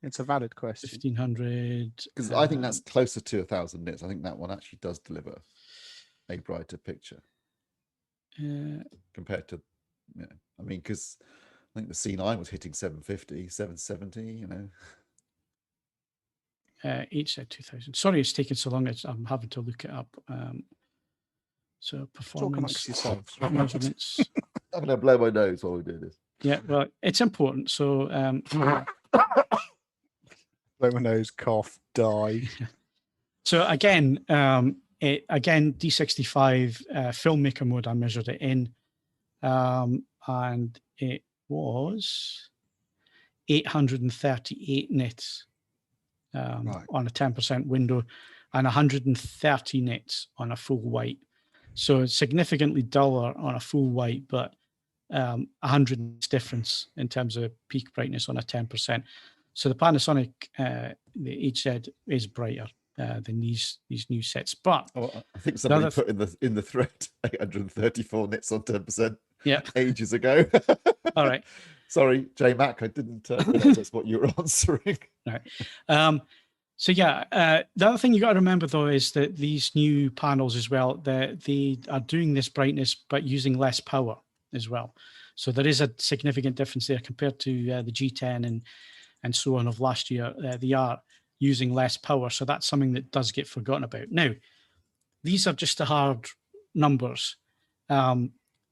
it's a valid question. 1500. Because I think that's closer to 1,000 nits. I think that one actually does deliver a brighter picture compared to, I mean, because I think the C9 was hitting 750, 770, you know. HZ 2000. Sorry, it's taking so long. I'm having to look it up. So performance measurements. I'm going to blow my nose while we do this. Yeah, well, it's important. So blow my nose, cough, die. So again, D65 filmmaker mode. I measured it in, and it was 838 nits. On a 10% window, and 130 nits on a full white. So it's significantly duller on a full white, but 100 nits difference in terms of peak brightness on a 10%. So the Panasonic, the HZ is brighter than these new sets. But I think somebody put in the thread 834 nits on 10%. Yeah, ages ago. All right. Sorry, J Mac, I didn't realize that's what you were answering. Right. So yeah, the other thing you got to remember though is that these new panels as well, they are doing this brightness but using less power as well. So there is a significant difference there compared to the G10 and so on of last year. They are using less power, so that's something that does get forgotten about. Now, these are just the hard numbers.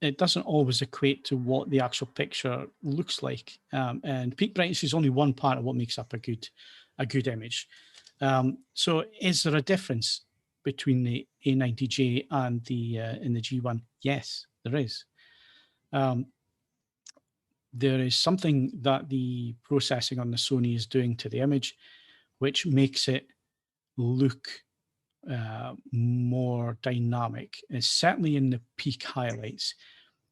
It doesn't always equate to what the actual picture looks like. And peak brightness is only one part of what makes up a good image. So is there a difference between the A90J and the G1? Yes, there is. There is something that the processing on the Sony is doing to the image, which makes it look more dynamic. It's certainly in the peak highlights.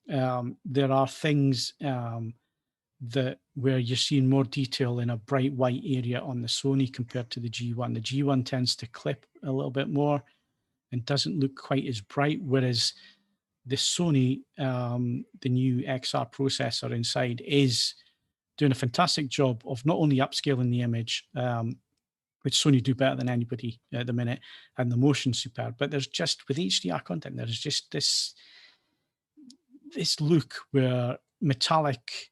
There are things that where you're seeing more detail in a bright white area on the Sony compared to the G1. The G1 tends to clip a little bit more and doesn't look quite as bright, whereas the Sony, the new XR processor inside, is doing a fantastic job of not only upscaling the image, which Sony do better than anybody at the minute, and the motion's superb, but there's just, with HDR content, there's just this look where metallic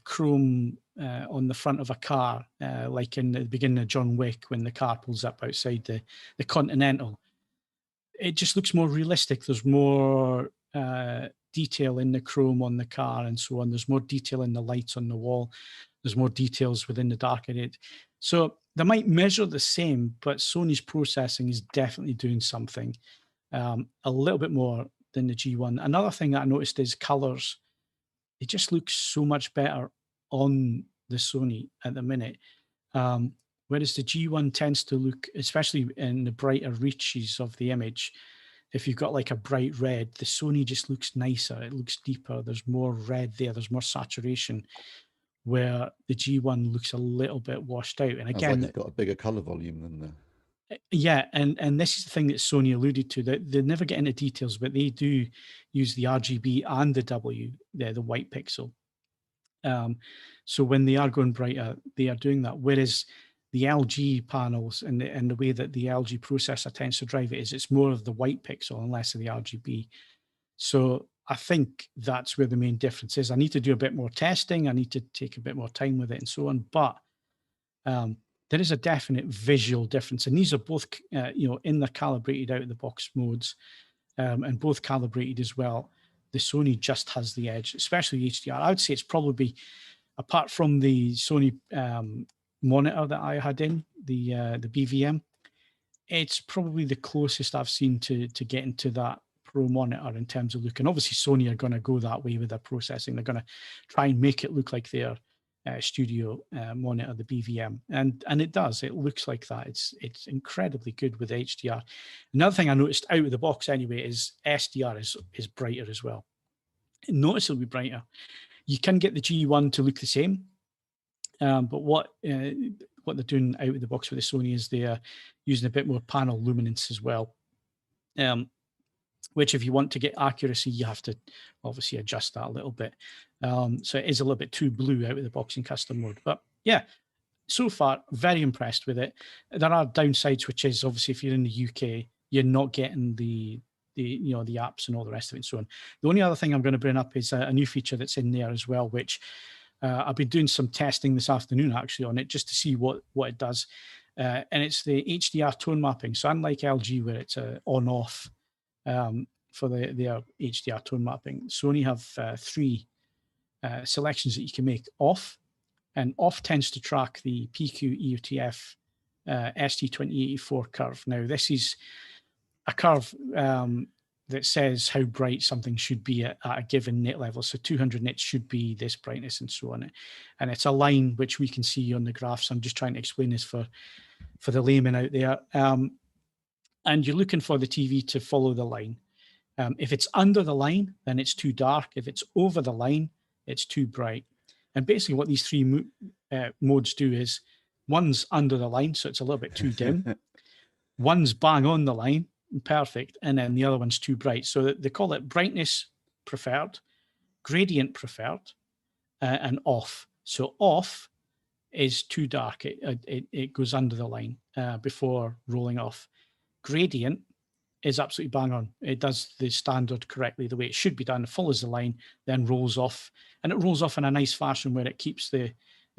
chrome on the front of a car, like in the beginning of John Wick when the car pulls up outside the Continental, it just looks more realistic. There's more detail in the chrome on the car and so on. There's more detail in the lights on the wall. There's more details within the dark area. So they might measure the same, but Sony's processing is definitely doing something a little bit more than the G1. Another thing that I noticed is colors. They just look so much better on the Sony at the minute. Whereas the G1 tends to look, especially in the brighter reaches of the image, if you've got like a bright red, the Sony just looks nicer. It looks deeper. There's more red there. There's more saturation, where the G1 looks a little bit washed out. And again, like it's got a bigger color volume than the. Yeah, and this is the thing that Sony alluded to, that they never get into details, but they do use the RGB and the W, the white pixel. So when they are going brighter, they are doing that. Whereas the LG panels and the way that the LG processor tends to drive it is it's more of the white pixel and less of the RGB. So I think that's where the main difference is. I need to do a bit more testing. I need to take a bit more time with it and so on. But there is a definite visual difference. And these are both, in the calibrated out of the box modes, and both calibrated as well. The Sony just has the edge, especially HDR. I would say it's probably, apart from the Sony monitor that I had in, the BVM, it's probably the closest I've seen to getting to that Pro monitor in terms of look. And obviously Sony are going to go that way with their processing. They're going to try and make it look like their studio monitor, the BVM, and it does. It looks like that. It's incredibly good with HDR. Another thing I noticed out of the box anyway is SDR is brighter as well, noticeably brighter. You can get the G1 to look the same, but what they're doing out of the box with the Sony is they are using a bit more panel luminance as well, which if you want to get accuracy, you have to obviously adjust that a little bit. So it is a little bit too blue out of the box in custom mode. But yeah, so far, very impressed with it. There are downsides, which is obviously if you're in the UK, you're not getting the apps and all the rest of it and so on. The only other thing I'm going to bring up is a new feature that's in there as well, which I've been doing some testing this afternoon actually on it just to see what it does. And it's the HDR tone mapping. So unlike LG where it's on-off, for their HDR tone mapping, Sony have 3 selections that you can make. Off, and off tends to track the PQ EUTF ST2084 curve. Now this is a curve that says how bright something should be at a given nit level. So 200 nits should be this brightness and so on. And it's a line which we can see on the graphs. I'm just trying to explain this for the layman out there. And you're looking for the TV to follow the line. If it's under the line, then it's too dark. If it's over the line, it's too bright. And basically what these 3 modes do is one's under the line, so it's a little bit too dim. One's bang on the line, perfect. And then the other one's too bright. So they call it brightness preferred, gradient preferred, and off. So off is too dark. It goes under the line before rolling off. Gradient is absolutely bang on. It does the standard correctly, the way it should be done. It follows the line, then rolls off. And it rolls off in a nice fashion where it keeps the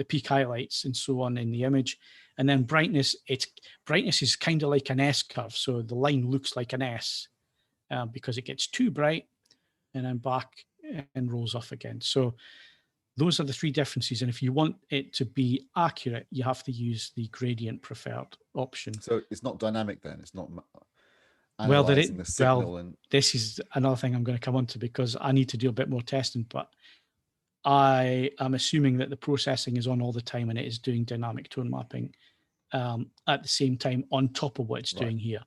peak highlights and so on in the image. And then brightness is kind of like an S curve. So the line looks like an S because it gets too bright and then back and rolls off again. So those are the 3 differences. And if you want it to be accurate, you have to use the gradient preferred option. So it's not dynamic then? It's not well, analyzing the signal and... This is another thing I'm going to come on to because I need to do a bit more testing, but I am assuming that the processing is on all the time and it is doing dynamic tone mapping at the same time on top of what it's doing here.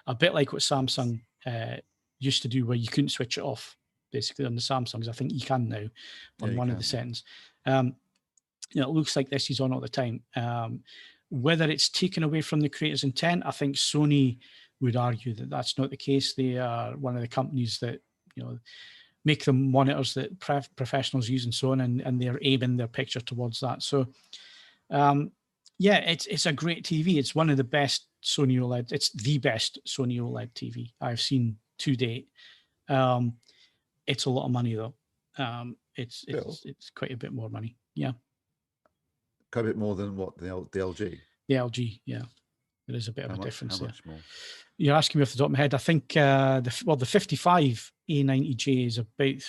A bit like what Samsung used to do where you couldn't switch it off basically on the Samsungs. I think you can now on one of the settings. It looks like this is on all the time. Whether it's taken away from the creator's intent, I think Sony would argue that that's not the case. They are one of the companies that, make the monitors that professionals use and so on, and they're aiming their picture towards that. So, it's a great TV. It's one of the best Sony OLED. It's the best Sony OLED TV I've seen to date. It's a lot of money though. It's quite a bit more money. Yeah. Quite a bit more than what the LG. The LG, yeah. There is a bit of a difference there. How much more? You're asking me off the top of my head. I think the 55 A90J is about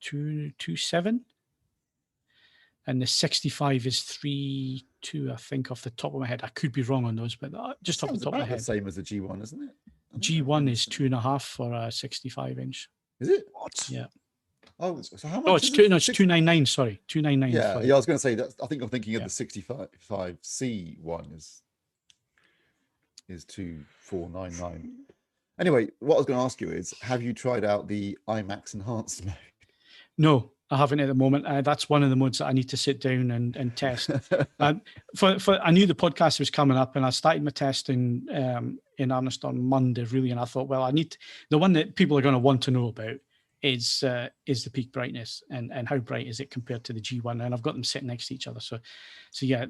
2.7, and the 65 is 3.2. I think off the top of my head. I could be wrong on those, but just off the top of my head. The same as the G1, isn't it? G1 is 2.5 for a 65-inch. Is it? What? Yeah. Oh, so how much? No, it's 299. Sorry, 299. Yeah, I was going to say that. I think I'm thinking of the 65C one is 2499. Anyway, what I was going to ask you is, have you tried out the IMAX enhanced mode? No, I haven't at the moment. That's one of the modes that I need to sit down and test. I knew the podcast was coming up, and I started my testing in earnest on Monday, really. And I thought, well, the one that people are going to want to know about is the peak brightness and how bright is it compared to the G1. And I've got them sitting next to each other. So yeah.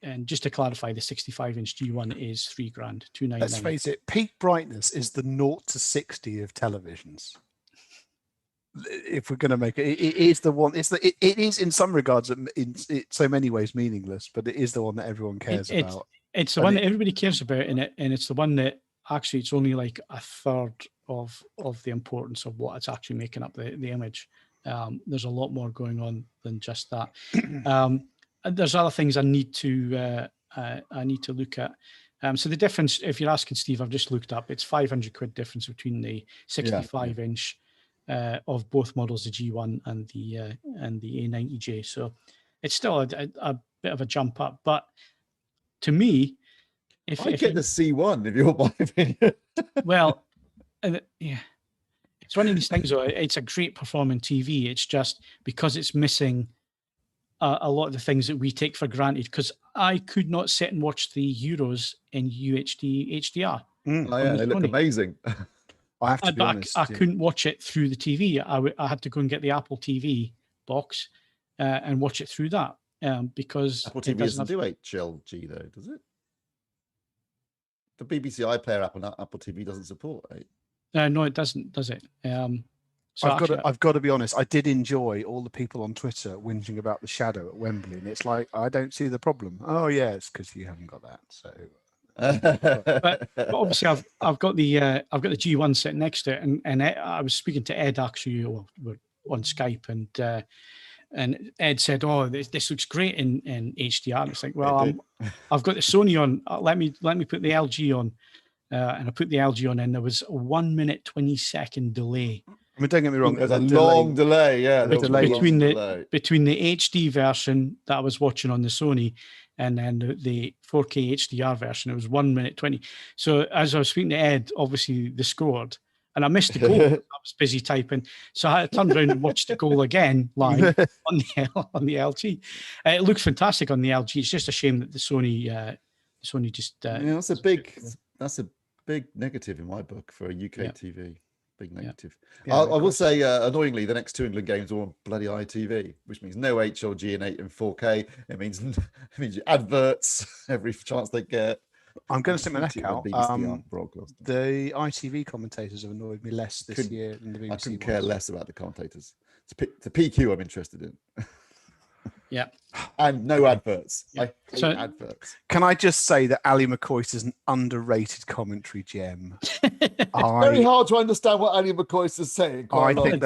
And just to clarify, the 65-inch G1 is $3,000, $299. Let's face it, peak brightness is the 0 to 60 of televisions. If we're going to make it is the one. It is in some regards, in so many ways, meaningless, but it is the one that everyone cares about. It's the one that everybody cares about, and it's the one that actually it's only like a third of the importance of what it's actually making up the image. There's a lot more going on than just that. And there's other things I need to look at. So the difference, if you're asking Steve, I've just looked up. It's £500 difference between the 65-inch. Of both models, the G1 and the A90J. So it's still a bit of a jump up. But to me, if get the C1, if you're my opinion. Well, yeah, it's one of these things. Though, it's a great performing TV. It's just because it's missing a lot of the things that we take for granted. Because I could not sit and watch the Euros in UHD HDR. Oh yeah, they look amazing. I have to be honest. I couldn't watch it through the TV. I had to go and get the Apple TV box and watch it through that because Apple TV doesn't do HLG though, does it? The BBC iPlayer app on Apple TV doesn't support it. No, it doesn't, does it? So I've got to be honest. I did enjoy all the people on Twitter whinging about the shadow at Wembley, and it's like I don't see the problem. Oh yeah, it's because you haven't got that. So. but obviously I've got the G1 sitting next to it, and I was speaking to Ed actually we're on Skype, and Ed said, "Oh, this looks great in HDR." And it's like, well, I've got the Sony on. Let me put the LG on, and I put the LG on, and there was a 1 minute 20-second delay. I mean, don't get me wrong. There's a long delay, yeah. Between the HD version that I was watching on the Sony and then the 4K HDR version, it was 1 minute 20. So as I was speaking to Ed, obviously they scored, and I missed the goal. I was busy typing, so I had to turn around and watch the goal again live on the LG. It looks fantastic on the LG. It's just a shame that the Sony just. That's a big negative in my book for a UK TV. Big negative. Yeah, I will say, annoyingly, the next two England games are on bloody ITV, which means no HLG and 8 and 4K. It means adverts every chance they get. I'm going to stick my neck out. The ITV commentators have annoyed me less this year than the BBC. I couldn't care less about the commentators. It's the PQ I'm interested in. Yeah. And no adverts. Yeah. I hate adverts. Can I just say that Ali McCoist is an underrated commentary gem? It's very hard to understand what Ali McCoist is saying. I think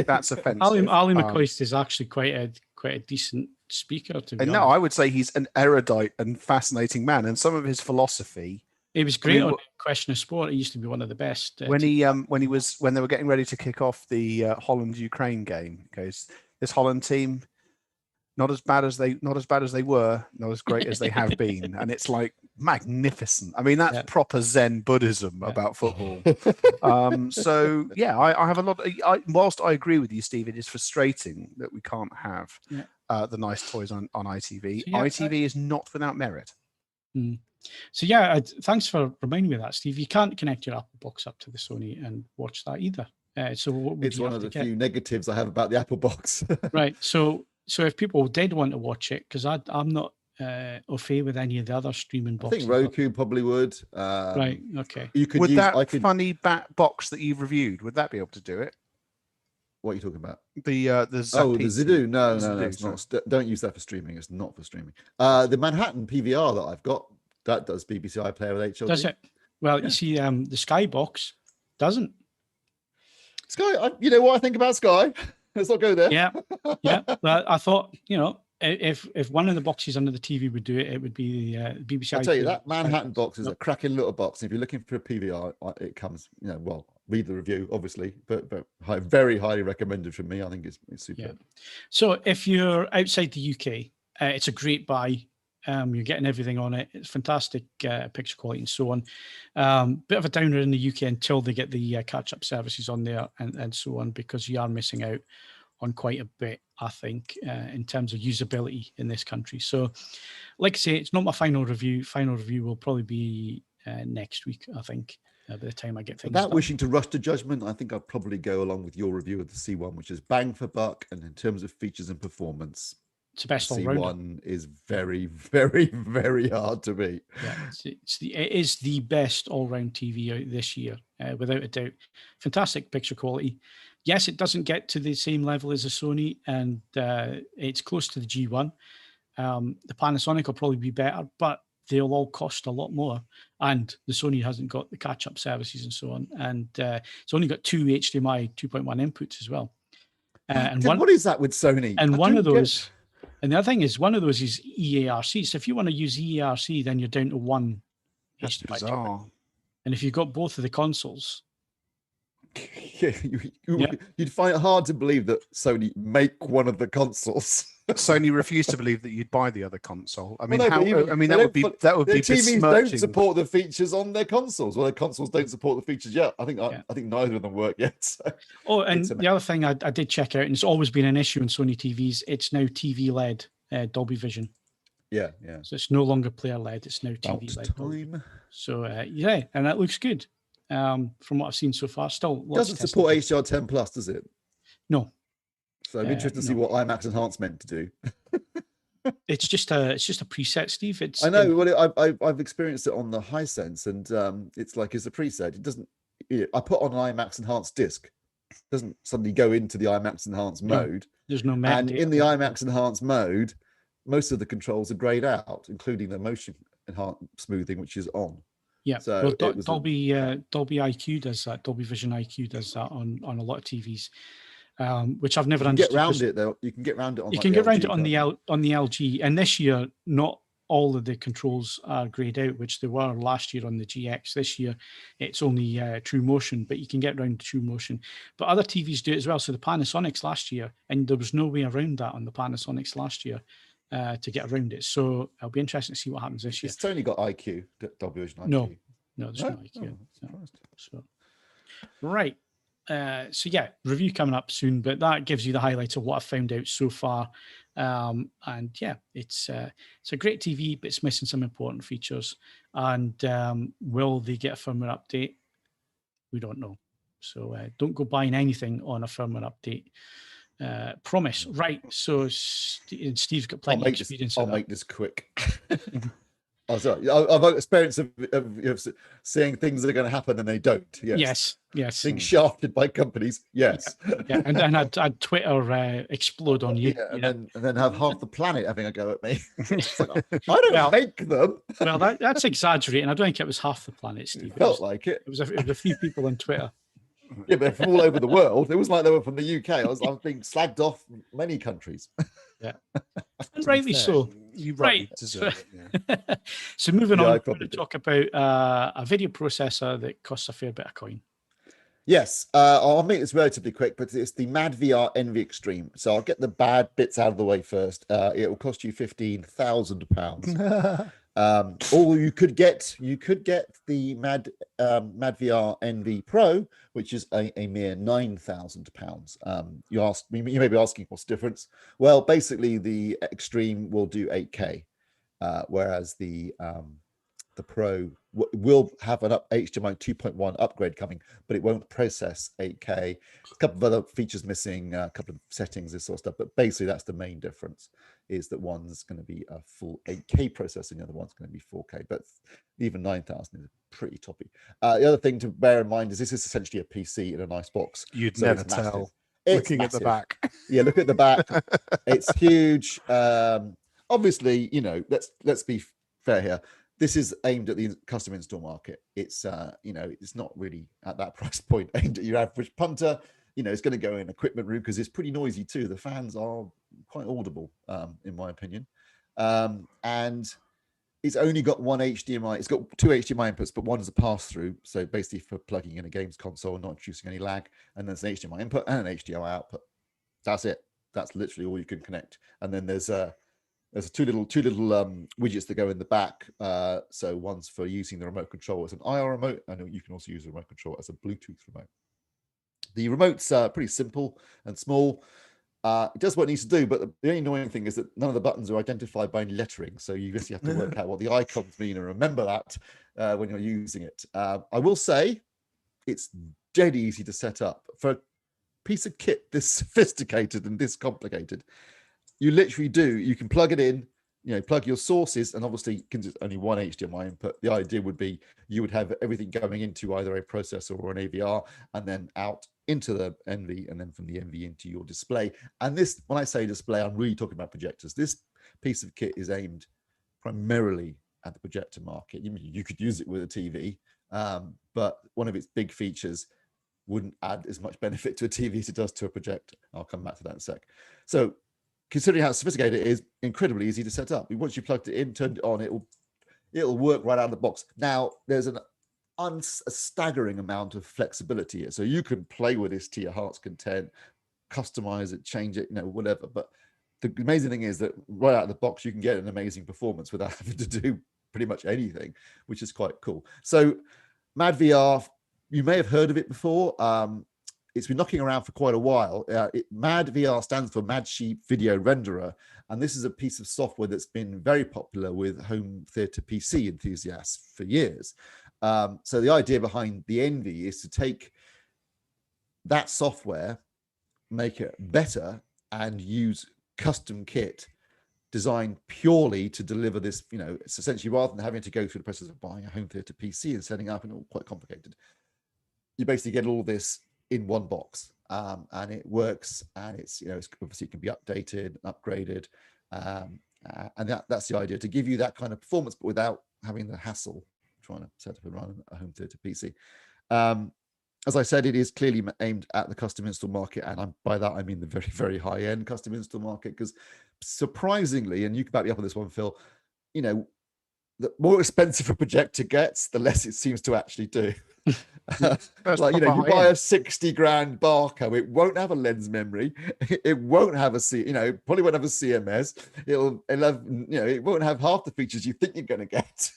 that's offensive. Ali McCoist is actually quite a decent speaker, to be honest. No, I would say he's an erudite and fascinating man, and some of his philosophy. He was great on Question of Sport. He used to be one of the best. When they were getting ready to kick off the Holland-Ukraine game, he goes, "This Holland team, not as bad as they were, not as great as they have been," and it's like magnificent. I mean, that's proper Zen Buddhism about football. So yeah, I have a lot. Whilst I agree with you, Steve, it is frustrating that we can't have the nice toys on ITV. So, ITV is not without merit. So yeah, thanks for reminding me of that, Steve. You can't connect your Apple box up to the Sony and watch that either. So it's one of the few negatives I have about the Apple box. Right. So if people did want to watch it, because I'm not au fait with any of the other streaming boxes. I think Roku probably would. Right. Okay. Would that funny bat box that you've reviewed, would that be able to do it? What are you talking about? The Zidu. No, it's not. Don't use that for streaming. It's not for streaming. The Manhattan PVR that I've got That does BBC iPlayer with HLD. Does it? Well, you see, the Skybox doesn't. Sky, you know what I think about Sky? Let's not go there. Yeah, yeah. Well, I thought, if one of the boxes under the TV would do it, it would be the BBC. I'll tell you, that Manhattan box is a cracking little box. If you're looking for a PVR, it comes, well, read the review, obviously, but very highly recommended from me. I think it's super. Yeah. So if you're outside the UK, it's a great buy. You're getting everything on it. It's fantastic picture quality and so on. Bit of a downer in the UK until they get the catch-up services on there and so on, because you are missing out on quite a bit, I think, in terms of usability in this country. So, like I say, it's not my final review. Final review will probably be next week, I think, by the time I get things Without done. wishing to rush to judgment, I think I'll probably go along with your review of the C1, which is bang for buck, and in terms of features and performance, It's the best all-rounder. C1 is very, very, very hard to beat. Yeah, it is the best all-round TV out this year, without a doubt. Fantastic picture quality. Yes, it doesn't get to the same level as a Sony, and it's close to the G1. The Panasonic will probably be better, but they'll all cost a lot more. And the Sony hasn't got the catch-up services and so on. And it's only got 2 HDMI 2.1 inputs as well. And what is that with Sony? And one of those... And the other thing is, one of those is EARC. So if you want to use EARC, then you're down to one HDMI. Bizarre. And if you've got both of the consoles, You'd find it hard to believe that Sony make one of the consoles. Sony refused to believe that you'd buy the other console. I mean, Well, no, but that would be their TVs besmirching. don't support the features on their consoles. Well, their consoles don't support the features yet. I think neither of them work yet. So. Oh, and the other thing I did check out, and it's always been an issue in Sony TVs, it's now TV-led Dolby Vision. Yeah. So it's no longer player-led, it's now TV-led. So, yeah, and that looks good from what I've seen so far. Still doesn't support HDR10 Plus, does it? No. So I'm interested to see what IMAX Enhanced meant to do. It's just a preset, Steve. I know. Well, I've experienced it on the Hisense, and it's like it's a preset. It doesn't. I put on an IMAX Enhanced disc. It doesn't suddenly go into the IMAX Enhanced mode. There's no and in the IMAX Enhanced mode, most of the controls are grayed out, including the motion smoothing, which is on. Yeah. So well, Dolby IQ does that. Dolby Vision IQ does that on a lot of TVs. Which I've never understood. Get around it though. You can get around it on. You can get around it on the LG, and this year not all of the controls are grayed out, which they were last year on the GX. This year it's only True Motion, but you can get around True Motion. But other TVs do it as well. So the Panasonics last year, and there was no way around that on the Panasonics last year to get around it. So it'll be interesting to see what happens this year. It's only got IQ, Dolby Vision IQ. No, there's no IQ. So right. So yeah, review coming up soon, but that gives you the highlights of what I've found out so far. And yeah, it's a great TV, but it's missing some important features. And will they get a firmware update? We don't know. So don't go buying anything on a firmware update. Promise. Right. So Steve's got plenty of experience. I'll make this quick. Oh, sorry. I've experience of seeing things that are going to happen and they don't. Yes. Being shafted by companies. Yes. Yeah. And then I'd Twitter explode on you. Yeah, and then have half the planet having a go at me. Like, I don't make them. Well, that's exaggerating. I don't think it was half the planet, Steve. It felt like it. It was a few people on Twitter. Yeah, but from all over the world. It was like they were from the UK. I was being slagged off many countries. Yeah, and rightly so. You right. Deserve it, So moving on, we're going to talk about a video processor that costs a fair bit of coin. Yes, I'll make this relatively quick, but it's the madVR Envy Extreme. So I'll get the bad bits out of the way first. It will cost you £15,000. Or you could get the madVR Envy Pro, which is a mere £9,000. You may be asking what's the difference. Well, basically the Extreme will do 8K, whereas the Pro will have an HDMI 2.1 upgrade coming, but it won't process 8K. A couple of other features missing, a couple of settings, this sort of stuff. But basically, that's the main difference, is that one's going to be a full 8K processing, the other one's going to be 4K. But even 9,000 is pretty toppy. The other thing to bear in mind is this is essentially a PC in a nice box. You'd never tell. Looking at the back. Yeah, look at the back. It's huge. Obviously, let's be fair here. this is aimed at the custom install market. It's it's not really at that price point aimed at your average punter. It's going to go in equipment room because it's pretty noisy too. The fans are quite audible, in my opinion. And it's only got one HDMI. It's got two HDMI inputs, but one is a pass-through. So basically for plugging in a games console and not introducing any lag. And there's an HDMI input and an HDMI output. That's it. That's literally all you can connect. And then there's two little widgets that go in the back. So one's for using the remote control as an IR remote, and you can also use the remote control as a Bluetooth remote. The remote's pretty simple and small. It does what it needs to do, but the only annoying thing is that none of the buttons are identified by any lettering. So you basically have to work out what the icons mean and remember that when you're using it. I will say it's dead easy to set up. For a piece of kit this sophisticated and this complicated, you literally you can plug it in, plug your sources, and obviously because it's only one HDMI input, the idea would be you would have everything going into either a processor or an AVR and then out into the NV, and then from the NV into your display. And this, when I say display, I'm really talking about projectors. This piece of kit is aimed primarily at the projector market. You could use it with a TV, but one of its big features wouldn't add as much benefit to a TV as it does to a projector. I'll come back to that in a sec. So considering how sophisticated it is, incredibly easy to set up. Once you plugged it in, turned it on, it'll work right out of the box. Now, there's a staggering amount of flexibility here. So you can play with this to your heart's content, customize it, change it, whatever. But the amazing thing is that right out of the box, you can get an amazing performance without having to do pretty much anything, which is quite cool. So madVR, you may have heard of it before. It's been knocking around for quite a while. madVR stands for Mad Sheep Video Renderer, and this is a piece of software that's been very popular with home theater PC enthusiasts for years. So the idea behind the Envy is to take that software, make it better, and use custom kit designed purely to deliver this. It's essentially, rather than having to go through the process of buying a home theater PC and setting up and all quite complicated, you basically get all this in one box, and it works, and it's obviously it can be updated, upgraded, and that's the idea, to give you that kind of performance but without having the hassle trying to set up and run a home theater PC. As I said, it is clearly aimed at the custom install market, and by that I mean the very, very high end custom install market, because surprisingly, and you can back me up on this one, Phil, the more expensive a projector gets, the less it seems to actually do. Like, you buy a 60 grand Barco, it won't have a lens memory, it won't have probably won't have a CMS, it'll have, it won't have half the features you think you're going to get.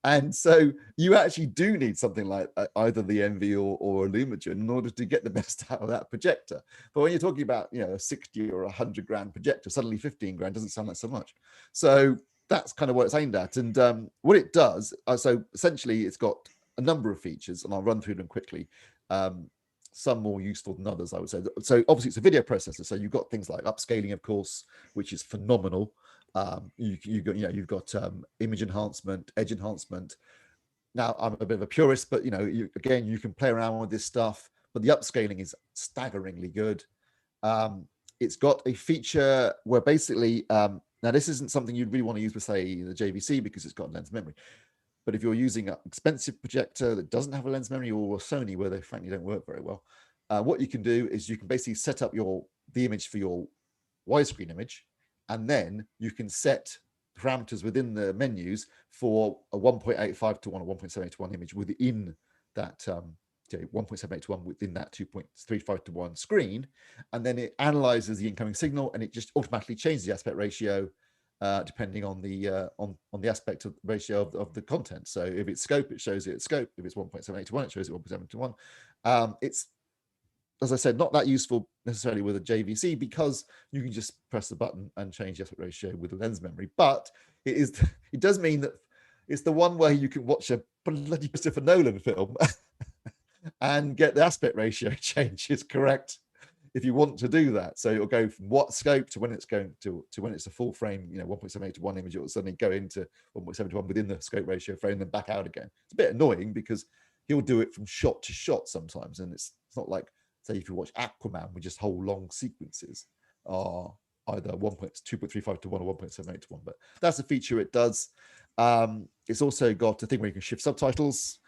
And so you actually do need something like either the Envy or Lumagen in order to get the best out of that projector. But when you're talking about a 60 or 100 grand projector, suddenly 15 grand doesn't sound like so much. So that's kind of what it's aimed at. And what it does, so essentially it's got a number of features, and I'll run through them quickly. Some more useful than others, I would say. So obviously it's a video processor, so you've got things like upscaling, of course, which is phenomenal. You've got image enhancement, edge enhancement. Now I'm a bit of a purist, but you can play around with this stuff, but the upscaling is staggeringly good. It's got a feature where basically, now this isn't something you'd really want to use with, say, the JVC, because it's got lens memory. But if you're using an expensive projector that doesn't have a lens memory, or a Sony where they frankly don't work very well, what you can do is you can basically set up the image for your widescreen image, and then you can set parameters within the menus for a 1.85 to 1 or 1.78 to 1 image within that 1.78 to 1 within that 2.35 to 1 screen, and then it analyzes the incoming signal, and it just automatically changes the aspect ratio depending on the aspect of ratio of the content. So if it's scope, it shows it at scope. If it's 1.78 to 1, it shows it 1.7 to 1. It's, as I said, not that useful necessarily with a JVC, because you can just press the button and change the aspect ratio with the lens memory. But it does mean that it's the one way you can watch a bloody Christopher Nolan film and get the aspect ratio changes correct if you want to do that. So it'll go from what scope to when it's going to when it's a full frame, 1.78 to 1 image, it will suddenly go into 1.7 to 1 within the scope ratio frame, then back out again. It's a bit annoying because he'll do it from shot to shot sometimes, and it's not like, say, if you watch Aquaman with just whole long sequences, are either 2.35 to 1 or 1.78 to 1. But that's a feature it does. It's also got a thing where you can shift subtitles,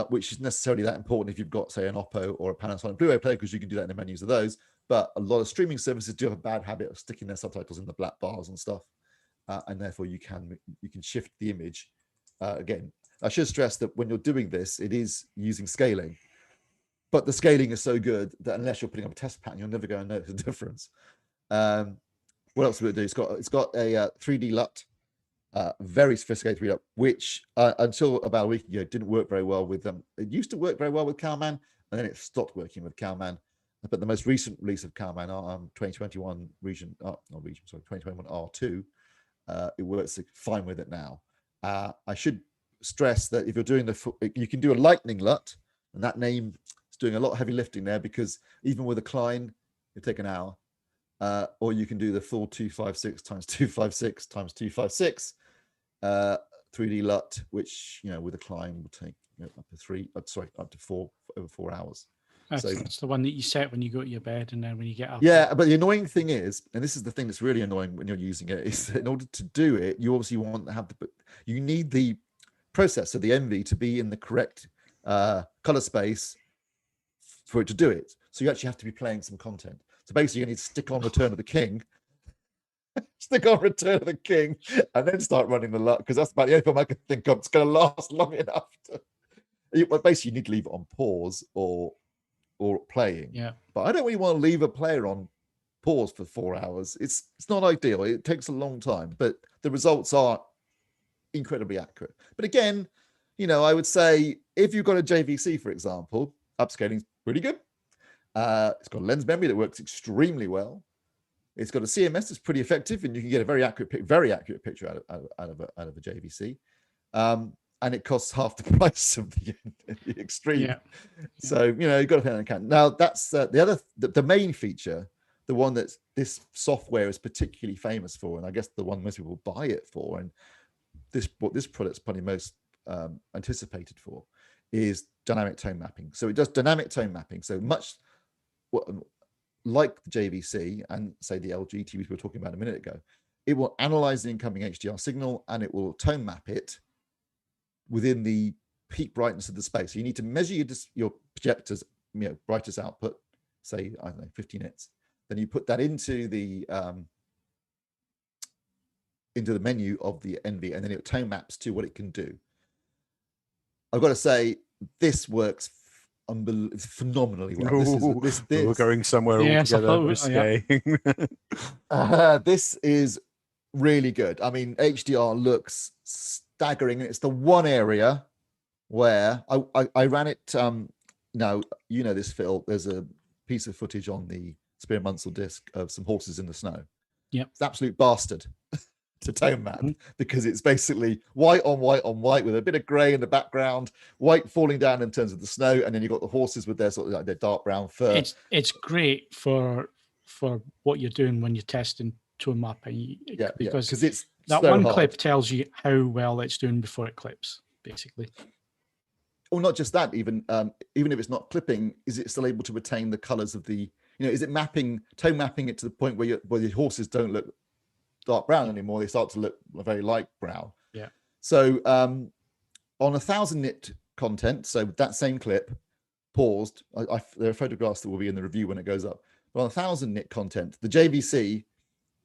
which isn't necessarily that important if you've got, say, an Oppo or a Panasonic Blu-ray player, because you can do that in the menus of those. But a lot of streaming services do have a bad habit of sticking their subtitles in the black bars and stuff, and therefore you can shift the image. Again, I should stress that when you're doing this, it is using scaling, but the scaling is so good that unless you're putting up a test pattern, you're never going to notice the difference. What else will it do? It's got a 3D LUT, very sophisticated 3D LUT, which until about a week ago didn't work very well with them. It used to work very well with Cowman, and then it stopped working with Cowman. But the most recent release of Cowman, 2021 2021 R2, it works fine with it now. I should stress that if you're doing you can do a lightning LUT, and that name is doing a lot of heavy lifting there, because even with a Klein, it take an hour. Or you can do the full 256 times 256 times 256 3D LUT, which with a Klein will take up to 4 hours. That's the one that you set when you go to your bed, and then when you get up. Yeah, but the annoying thing is, and this is the thing that's really annoying when you're using it, is that in order to do it, you obviously want to have you need the processor, the NV, to be in the correct color space for it to do it. So you actually have to be playing some content. So basically, you need to stick on Return of the King, and then start running the LUT, because that's about the only thing I can think of. It's going to last long enough. Basically, you need to leave it on pause or playing. Yeah. But I don't really want to leave a player on pause for 4 hours. It's not ideal. It takes a long time, but the results are incredibly accurate. But again, I would say if you've got a JVC, for example, upscaling is pretty good. It's got a lens memory that works extremely well. It's got a CMS that's pretty effective, and you can get a very accurate picture out of a JVC. And it costs half the price of the Extreme. Yeah. So, you've got to pay on account. Now, that's the main feature, the one that this software is particularly famous for, and I guess the one most people buy it for, and what this product's probably most anticipated for, is dynamic tone mapping. So it does dynamic tone mapping. So much like the JVC and, say, the LG TVs we were talking about a minute ago, it will analyze the incoming HDR signal, and it will tone map it within the peak brightness of the space. So you need to measure your projector's brightest output, say, I don't know, 50 nits. Then you put that into the menu of the NV, and then it tone maps to what it can do. I've got to say, this works phenomenally well. We're going somewhere altogether. This is really good. I mean, HDR looks staggering, and it's the one area where I ran it. Now, this, Phil. There's a piece of footage on the Spear Munsell disc of some horses in the snow. Yeah, it's an absolute bastard to tone map, because it's basically white on white on white with a bit of grey in the background, white falling down in terms of the snow, and then you've got the horses with their sort of like their dark brown fur. It's great for what you're doing when you're testing tone mapping. Because it's that so one hard. clip tells you how well it's doing before it clips, basically. Or not just that, even if it's not clipping, is it still able to retain the colors of the, is it tone mapping it to the point where the horses don't look dark brown anymore? They start to look very light brown. Yeah. So on 1,000 nit content, so that same clip paused, there are photographs that will be in the review when it goes up. But on 1,000 nit content, the JVC,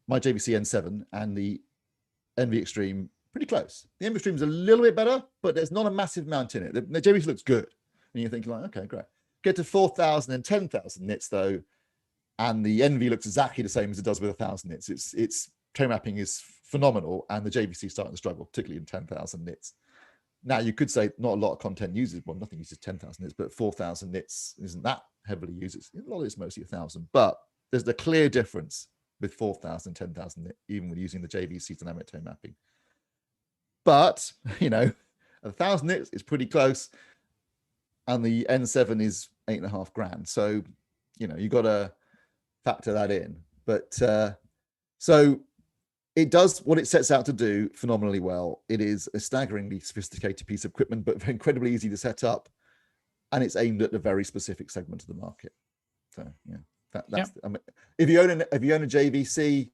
my JVC N7 and the NV Extreme, pretty close. The NV Extreme is a little bit better, but there's not a massive amount in it. The JVC looks good, and you're thinking like, okay, great. Get to 4,000 and 10,000 nits though, and the NV looks exactly the same as it does with 1,000 nits. It's tone mapping is phenomenal, and the JVC is starting to struggle, particularly in 10,000 nits. Now, you could say not a lot of content uses, well, nothing uses 10,000 nits, but 4,000 nits isn't that heavily used. A lot of it's mostly 1,000, but there's a clear difference with 4,000, 10,000 nit, even with using the JVC dynamic tone mapping. But, 1,000 nits is pretty close, and the N7 is $8,500. So, you got to factor that in. But so it does what it sets out to do phenomenally well. It is a staggeringly sophisticated piece of equipment, but incredibly easy to set up, and it's aimed at a very specific segment of the market. So that's. I mean, if you own a JVC,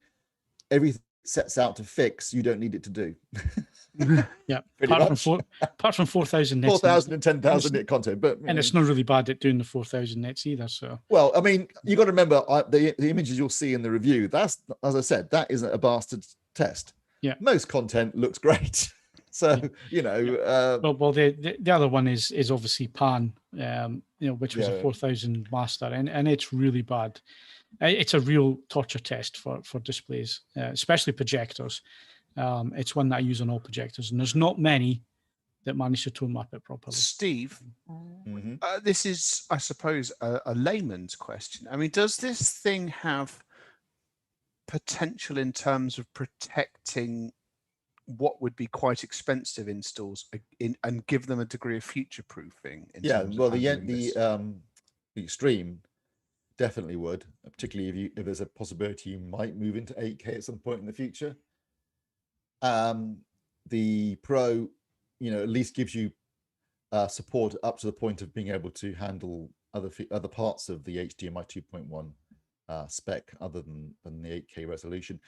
everything it sets out to fix, you don't need it to do. Yeah, Pretty apart from 4,000 nits. 4,000 and 10,000 nit content, but and it's not really bad at doing the 4,000 nits either. So well, I mean, you got to remember the images you'll see in the review. That's, as I said, that isn't a bastard test. Yeah, most content looks great. So you know, well, the other one is obviously Pan, which was a 4,000 master, and it's really bad. It's a real torture test for displays, especially projectors. It's one that I use on all projectors, and there's not many that manage to tone map it properly. Steve, this is, I suppose, a layman's question. I mean, does this thing have potential in terms of protecting what would be quite expensive installs and give them a degree of future proofing? Well, the Extreme definitely would, particularly if there's a possibility you might move into 8K at some point in the future. The Pro, at least gives you support up to the point of being able to handle other parts of the HDMI 2.1 spec other than the 8K resolution.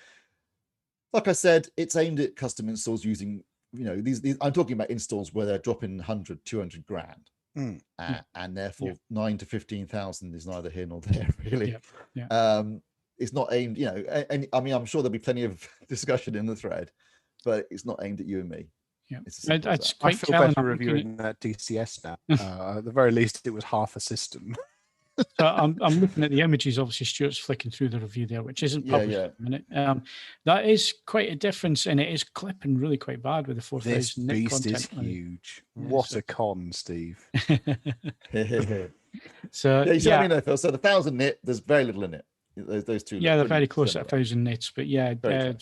Like I said, it's aimed at custom installs using, these I'm talking about installs where they're dropping 100, 200 grand. And therefore 9 to 15,000 is neither here nor there, really. It's not aimed, and I mean, I'm sure there'll be plenty of discussion in the thread, but it's not aimed at you and me. It's I feel better reviewing that DCS now. At the very least, it was half a system. So I'm looking at the images. Obviously, Stuart's flicking through the review there, which isn't published at the minute. That is quite a difference, and it is clipping really quite bad with the 4,000 nit content. This beast is huge. What a con, Steve. So you see what I mean, Phil? So the 1,000 nit, there's very little in it. Those two. Yeah, they're very close at 1,000 nits, but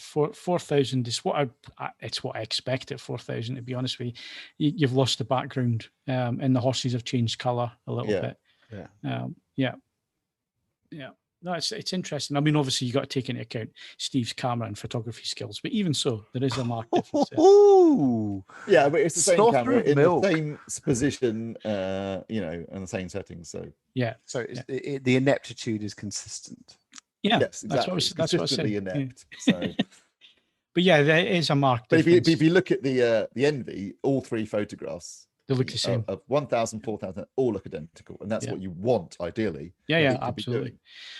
4,000 is what I expect at 4,000. To be honest with you, you've lost the background, and the horses have changed color a little bit. No, it's interesting. I mean, obviously, you got to take into account Steve's camera and photography skills, but even so, there is a marked difference. Yeah, but it's the same camera in the same position, and the same settings. So the ineptitude is consistent. Yeah, yes, exactly. That's what I said. Inept. So. But yeah, there is a marked difference. If you look at the Envy, all three photographs. They look the same. Of 1,000, 4,000, all look identical, and that's what you want, ideally. Yeah, absolutely.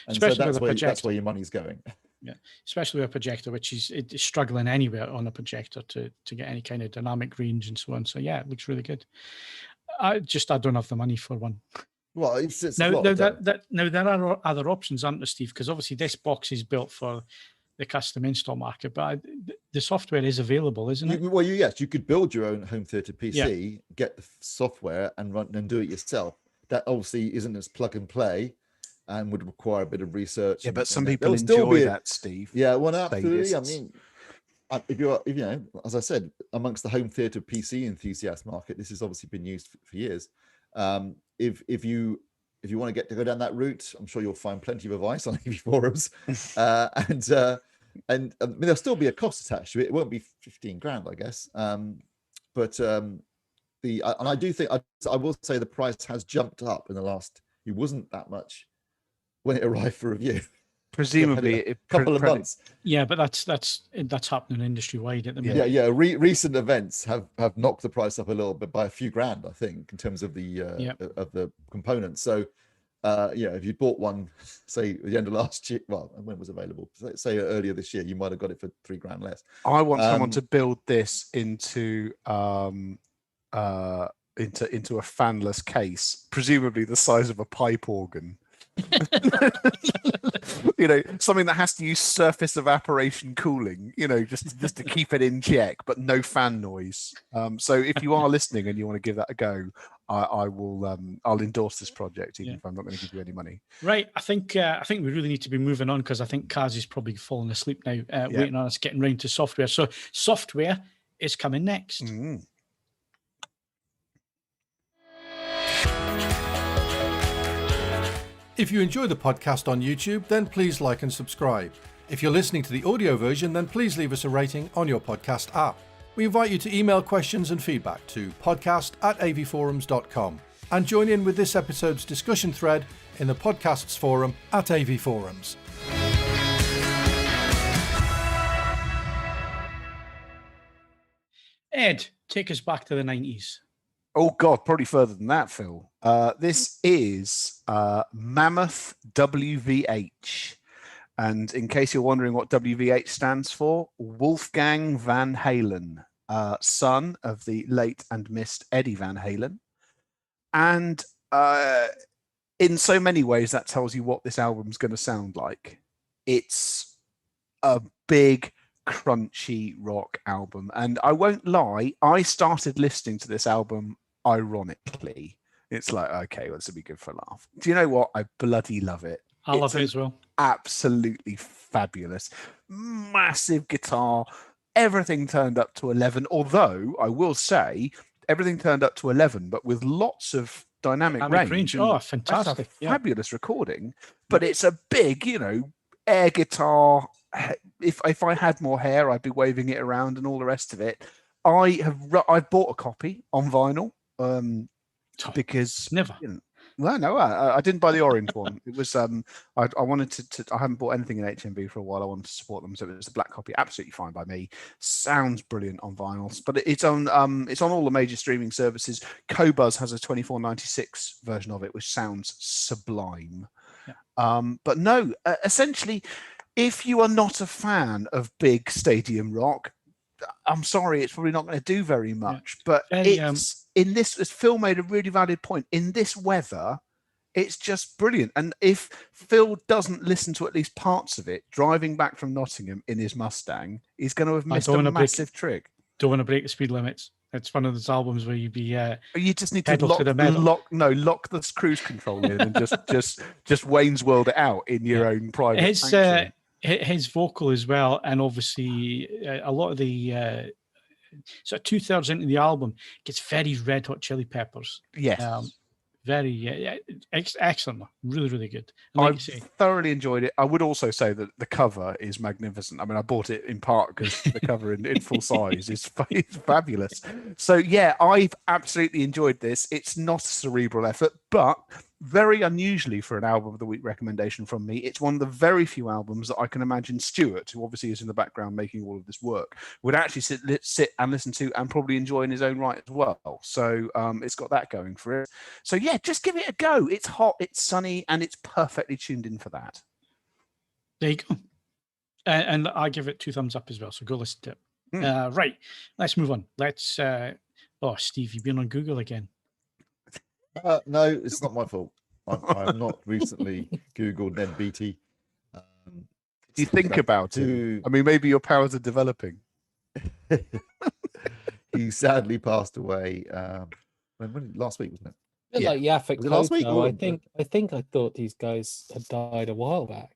And especially so that's where your money's going. Yeah, especially with a projector, which is struggling anywhere on a projector to get any kind of dynamic range and so on. So yeah, it looks really good. I don't have the money for one. Well, it's now there are other options, aren't there, Steve? Because obviously this box is built for the custom install market, but the software is available, isn't it? Yes, you could build your own home theater PC, get the software and run and do it yourself. That obviously isn't as plug and play and would require a bit of research. Yeah, but some people enjoy that, Steve. Yeah, well, absolutely. I mean, if you're, as I said, amongst the home theater PC enthusiast market, this has obviously been used for years. If you want to go down that route, I'm sure you'll find plenty of advice on AVForums, and I mean, there'll still be a cost attached to it. It won't be 15 grand, I guess. But I do think I will say the price has jumped up in the last. It wasn't that much when it arrived for review. Presumably, a couple of months. Yeah, but that's happening industry wide at the minute. Yeah. Recent events have knocked the price up a little bit by a few grand, I think, in terms of the components. So, if you bought one, say at the end of last year, well, when it was available, say earlier this year, you might have got it for $3 grand less. I want someone to build this into a fanless case, presumably the size of a pipe organ. Something that has to use surface evaporation cooling, just to keep it in check, but no fan noise. So if you are listening and you want to give that a go, I'll endorse this project, even if I'm not going to give you any money. Right. I think we really need to be moving on, because I think Kaz is probably falling asleep now, waiting on us getting round to software. So software is coming next. If you enjoy the podcast on YouTube, then please like and subscribe. If you're listening to the audio version, then please leave us a rating on your podcast app. We invite you to email questions and feedback to podcast@avforums.com and join in with this episode's discussion thread in the podcasts forum at AVForums. Ed, take us back to the 90s. Oh God, probably further than that, Phil. This is Mammoth WVH. And in case you're wondering what WVH stands for, Wolfgang Van Halen, son of the late and missed Eddie Van Halen. And in so many ways, that tells you what this album's going to sound like. It's a big, crunchy rock album. And I won't lie, I started listening to this album ironically. It's like, okay, well, this will be good for a laugh. Do you know what? I bloody love it. I love it as well. Absolutely fabulous. Massive guitar. Everything turned up to 11. Although, I will say, everything turned up to 11, but with lots of dynamic range. Oh, fantastic. Fabulous recording. But it's a big, air guitar. If I had more hair, I'd be waving it around and all the rest of it. I've bought a copy on vinyl because never. Well, no, I didn't buy the orange one. It was I wanted to. I haven't bought anything in HMV for a while. I wanted to support them, so it was the black copy. Absolutely fine by me. Sounds brilliant on vinyls, but it's on all the major streaming services. Qobuz has a 24.96 version of it, which sounds sublime. Yeah. But no, essentially, if you are not a fan of big stadium rock, I'm sorry, it's probably not going to do very much. Yeah. But as Phil made a really valid point, in this weather, it's just brilliant. And if Phil doesn't listen to at least parts of it, driving back from Nottingham in his Mustang, he's going to have missed a massive trick. Don't want to break the speed limits. It's one of those albums where you'd be. You just need to lock the cruise control in and just Wayne's World it out in your own private. His vocal as well, and obviously a lot of the sort of 2/3 into the album gets very Red Hot Chili Peppers. Yes, very excellent, really, really good. And I thoroughly enjoyed it. I would also say that the cover is magnificent. I mean, I bought it in part because the cover in full size is fabulous. So yeah, I've absolutely enjoyed this. It's not a cerebral effort, but very unusually for an album of the week recommendation from me, it's one of the very few albums that I can imagine Stuart, who obviously is in the background making all of this work, would actually sit and listen to and probably enjoy in his own right as well. So it's got that going for it. So yeah, just give it a go. It's hot, it's sunny, and it's perfectly tuned in for that. There you go. And I give it 2 thumbs up as well. So go listen to it. Right, let's move on. Let's. Steve, you've been on Google again. No, it's not my fault. I have not recently Googled Ned Beatty. Do you think about it? I mean, maybe your powers are developing. He sadly passed away when last week, wasn't it? Like Yaphet last week. I think I thought these guys had died a while back.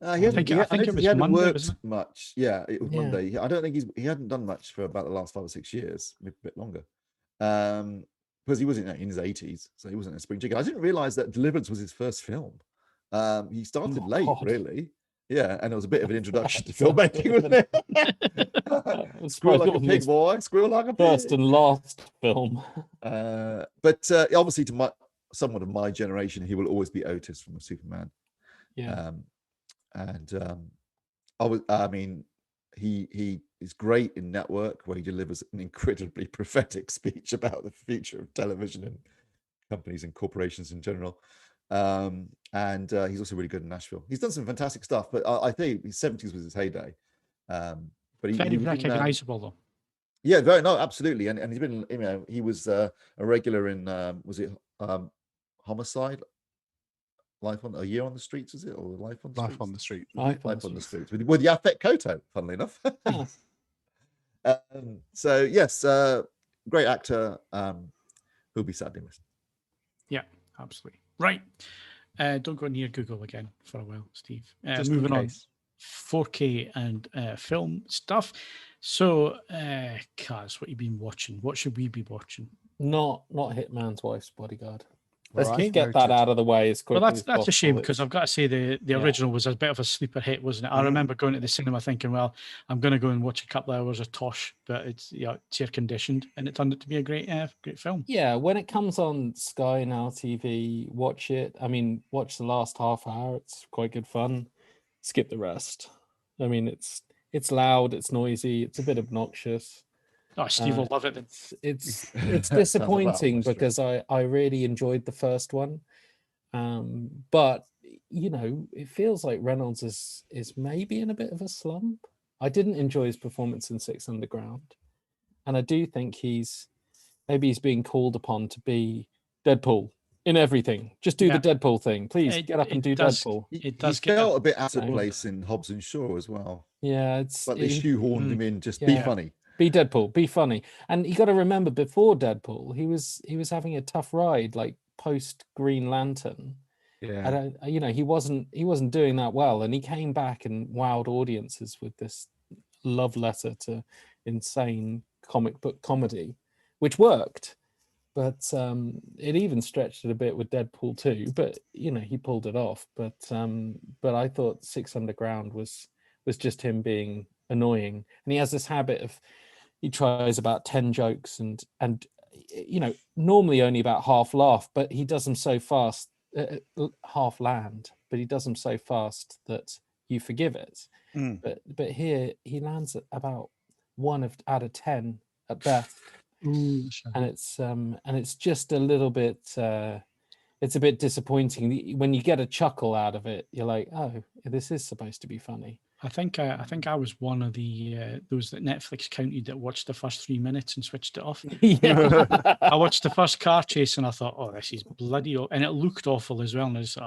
He hadn't worked much. Yeah, it was Monday. I don't think he hadn't done much for about the last 5 or 6 years, maybe a bit longer. Because he was in his 80s, so he wasn't a spring chicken. I didn't realize that Deliverance was his first film. He started late, really. Yeah, and it was a bit of an introduction to filmmaking, wasn't it? Squeal like a pig, boy. Squeal like a pig. First and last film. But obviously, to somewhat of my generation, he will always be Otis from Superman. Yeah. He is great in Network, where he delivers an incredibly prophetic speech about the future of television and companies and corporations in general. And he's also really good in Nashville. He's done some fantastic stuff, but I think his 70s was his heyday. But very recognizable, though. Yeah, absolutely. And he's been, he was a regular in, was it Homicide? Life on a Year on the Streets, is it? Or Life on the Streets? Life on the Streets. With Yaphet Kotto, funnily enough. So yes, great actor. Who'll be sadly missed. Yeah, absolutely. Right. Don't go near Google again for a while, Steve. Just moving on. 4K and film stuff. So, Kaz, what you been watching? What should we be watching? Not Hitman's Wife's Bodyguard. Let's get that out of the way as quickly as that's a shame, because I've got to say the original was a bit of a sleeper hit, wasn't it? I remember going to the cinema thinking, well, I'm going to go and watch a couple of hours of Tosh, but it's air conditioned, and it turned out to be a great film. Yeah, when it comes on Sky Now TV, watch it. I mean, watch the last half hour. It's quite good fun. Skip the rest. I mean, it's loud, it's noisy, it's a bit obnoxious. Oh, Steve will love it then. It's Sounds like disappointing mystery. because I really enjoyed the first one, but you know, it feels like Reynolds is maybe in a bit of a slump. I didn't enjoy his performance in Six Underground, and I do think he's being called upon to be Deadpool in everything. Just do the Deadpool thing, please. Get up and do Deadpool. It does He felt a bit out of No. place in Hobbs and Shaw as well. Yeah, it's But they shoehorned him in. Just be yeah. funny. Be Deadpool, be funny. And you got to remember, before Deadpool, he was having a tough ride, like post Green Lantern. Yeah. You know, he wasn't doing that well, and he came back and wowed audiences with this love letter to insane comic book comedy, which worked. But it even stretched it a bit with Deadpool 2. But you know, he pulled it off. But I thought Six Underground was just him being annoying, and he has this habit of he tries about 10 jokes and you know, normally only about half laugh, but he does them so fast, half land, but he does them so fast that you forgive it. But here he lands at about 1 out of 10 at best. And it's just a little bit it's a bit disappointing. When you get a chuckle out of it, you're like, oh, this is supposed to be funny. I think I was one of the those that Netflix counted that watched the first 3 minutes and switched it off. I watched the first car chase and I thought, oh, this is bloody awful. And it looked awful as well. And I was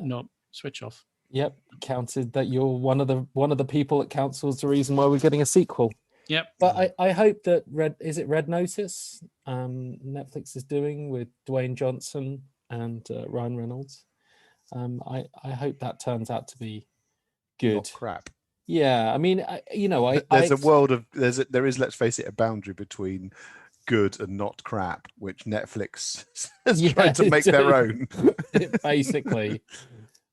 no, switch off. Yep, counted that you're one of the people that counts was the reason why we're getting a sequel. Yep. But I hope that Red Notice Netflix is doing with Dwayne Johnson and Ryan Reynolds. I hope that turns out to be good. Not crap. Yeah, I mean, you know, there's a world of there is, let's face it, a boundary between good and not crap, which Netflix is trying to make their own. Basically,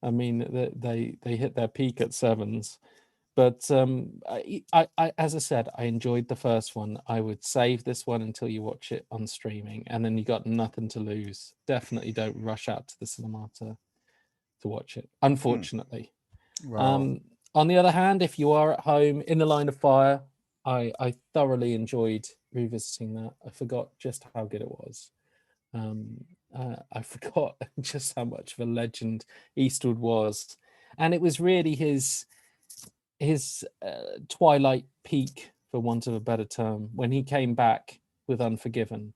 I mean, they hit their peak at sevens, but I as I said, I enjoyed the first one. I would save this one until you watch it on streaming, and then you got nothing to lose. Definitely don't rush out to the cinema to watch it. Unfortunately. Well, on the other hand, if you are at home, In the Line of Fire, I thoroughly enjoyed revisiting that. I forgot just how good it was. I forgot just how much of a legend Eastwood was, and it was really his twilight peak, for want of a better term, when he came back with Unforgiven,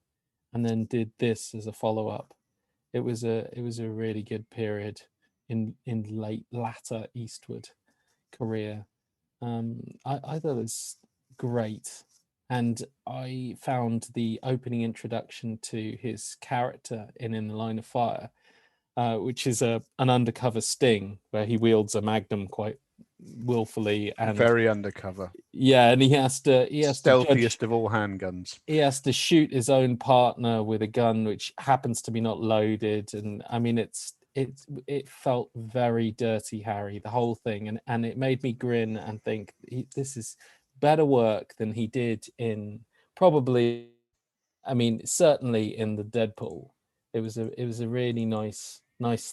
and then did this as a follow up. It was a really good period in latter Eastwood career. I thought it was great, and I found the opening introduction to his character in the Line of Fire, which is an undercover sting where he wields a magnum quite willfully and very undercover. Yeah, and he has to stealthiest of all handguns. He has to shoot his own partner with a gun which happens to be not loaded, and I mean it felt very Dirty Harry, the whole thing, and it made me grin and think this is better work than he did in probably, I mean, certainly in the Deadpool. It was a really nice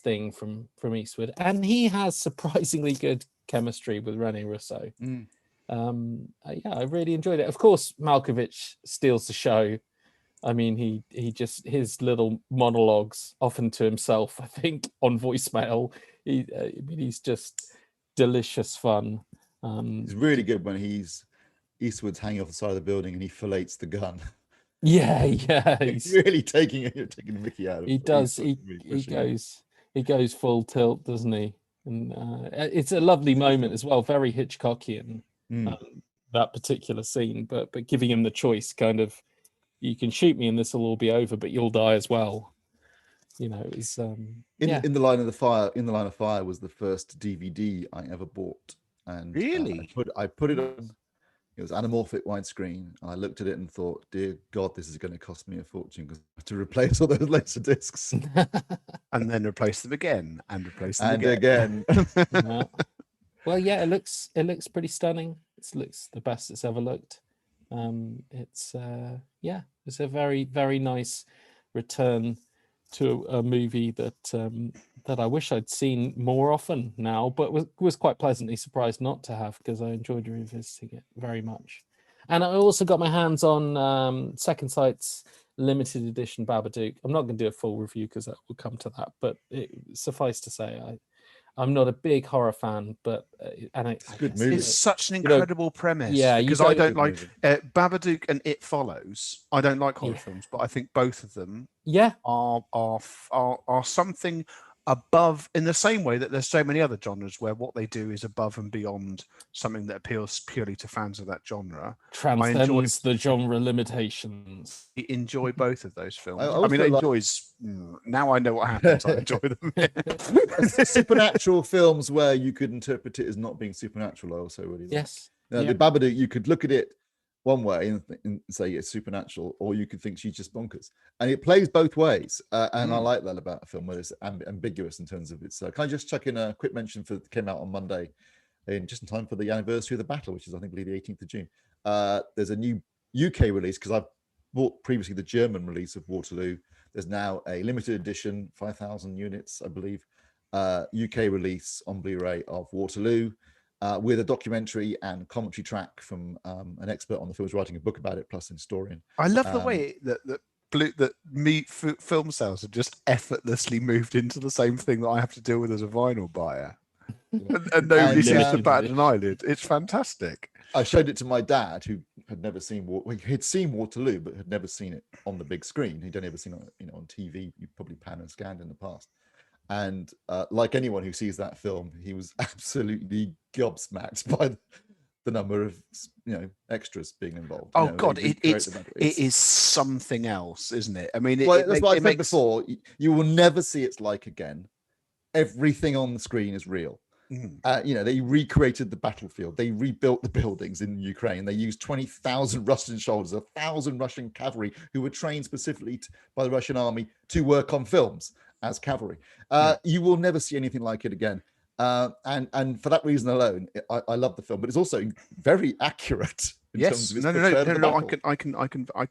thing from Eastwood, and he has surprisingly good chemistry with Rene Russo. Yeah, I really enjoyed it. Of course, Malkovich steals the show. I mean, he just, his little monologues, often to himself, I think, on voicemail. He's just delicious fun. It's really good when Eastwood's hanging off the side of the building and he fillets the gun. Yeah, He's really taking the mickey out of it. He does. Really he goes full tilt, doesn't he? And it's a lovely moment as well, very Hitchcockian, that particular scene. But giving him the choice, kind of, you can shoot me and this will all be over, but you'll die as well. You know, it's in the Line of Fire. In the Line of Fire was the first DVD I ever bought, and really, I put it on. It was anamorphic widescreen. I looked at it and thought, "Dear God, this is going to cost me a fortune because I have to replace all those laser discs, and then replace them again, and replace them and again." Yeah. Well, yeah, it looks pretty stunning. It looks the best it's ever looked. It's a very, very nice return to a movie that I wish I'd seen more often now, but was quite pleasantly surprised not to have, because I enjoyed revisiting it very much. And I also got my hands on Second Sight's limited edition Babadook. I'm not going to do a full review because we'll come to that, but suffice to say, I'm not a big horror fan, but it's a good movie. It's such an incredible premise. Yeah, because I don't like Babadook and It Follows. I don't like horror films, but I think both of them are something above, in the same way that there's so many other genres where what they do is above and beyond something that appeals purely to fans of that genre. Transcends the genre limitations. I enjoy both of those films. Now I know what happens. I enjoy them. Supernatural films where you could interpret it as not being supernatural, I also really like. Yes. The Babadook, you could look at it one way and say it's supernatural, or you could think she's just bonkers, and it plays both ways. And I like that about a film where it's ambiguous in terms of its. Can I just chuck in a quick mention came out on Monday, just in time for the anniversary of the battle, which is I believe the 18th of June. There's a new UK release because I've bought previously the German release of Waterloo. There's now a limited edition, 5,000 units, I believe, UK release on Blu-ray of Waterloo. With a documentary and commentary track from an expert on the film who's writing a book about it, plus an historian. I love the way that film sales have just effortlessly moved into the same thing that I have to deal with as a vinyl buyer, and nobody seems to bat an eyelid. It's fantastic. I showed it to my dad, who had never seen he'd seen Waterloo, but had never seen it on the big screen. He'd only ever seen it, on TV. You probably pan and scanned in the past. And like anyone who sees that film, he was absolutely gobsmacked by the number of extras being involved. Oh God, it is something else, isn't it? I mean, that's what I said before. You will never see its like again. Everything on the screen is real. They recreated the battlefield. They rebuilt the buildings in Ukraine. They used 20,000 Russian soldiers, 1,000 Russian cavalry who were trained specifically by the Russian army to work on films as cavalry. You will never see anything like it again. And for that reason alone, I love the film, but it's also very accurate. Yes, no. I can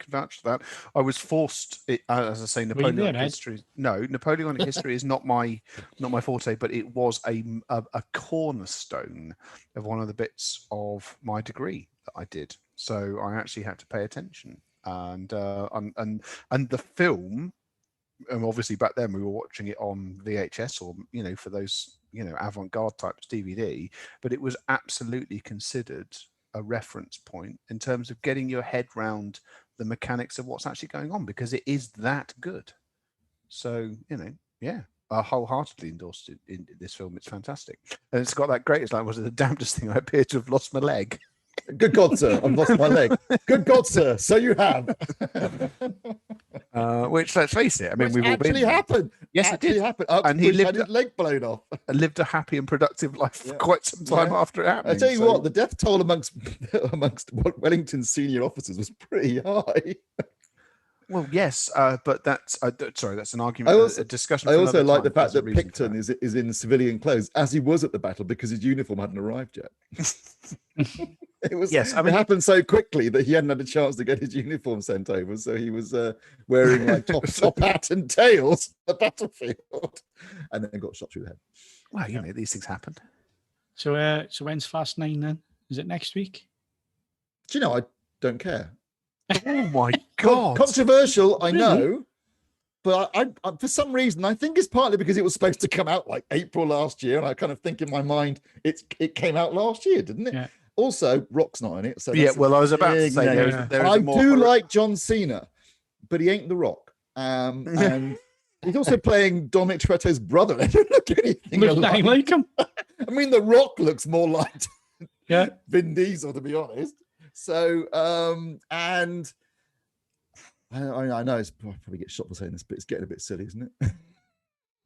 vouch for that. I was forced, as I say, Napoleonic history. No, Napoleonic history is not my forte, but it was a cornerstone of one of the bits of my degree that I did. So I actually had to pay attention, and the film. And obviously back then we were watching it on VHS or for those avant-garde types DVD, but it was absolutely considered a reference point in terms of getting your head round the mechanics of what's actually going on, because it is that good. So I wholeheartedly endorsed it in this film. It's fantastic, and it's got that great. It's like, was it the damnedest thing? I appear to have lost my leg. Good God, sir! I've lost my leg. Good God, sir! So you have. Which, let's face it, I mean, we've all been. Happened. Yes, it did happen. And he had his leg blown off. And lived a happy and productive life for quite some time after it happened. I tell you what, the death toll amongst Wellington's senior officers was pretty high. Well, yes, but that's that's an argument. A discussion. I also like the fact that Picton is in civilian clothes, as he was at the battle, because his uniform hadn't arrived yet. It happened so quickly that he hadn't had a chance to get his uniform sent over, so he was wearing like top hat and tails on the battlefield, and then got shot through the head. Well, these things happen. So when's Fast 9 then? Is it next week? Do you know, I don't care. Oh my God! Controversial, I know, but I for some reason I think it's partly because it was supposed to come out like April last year, and I kind of think in my mind it came out last year, didn't it? Yeah. Also, Rock's not in it, so I was about to say I do like John Cena, but he ain't The Rock, and he's also playing Dominic Toretto's brother. I don't look anything like him. I mean, The Rock looks more like Vin Diesel, to be honest. So, and I know it's I'll probably get shot for saying this, but it's getting a bit silly, isn't it?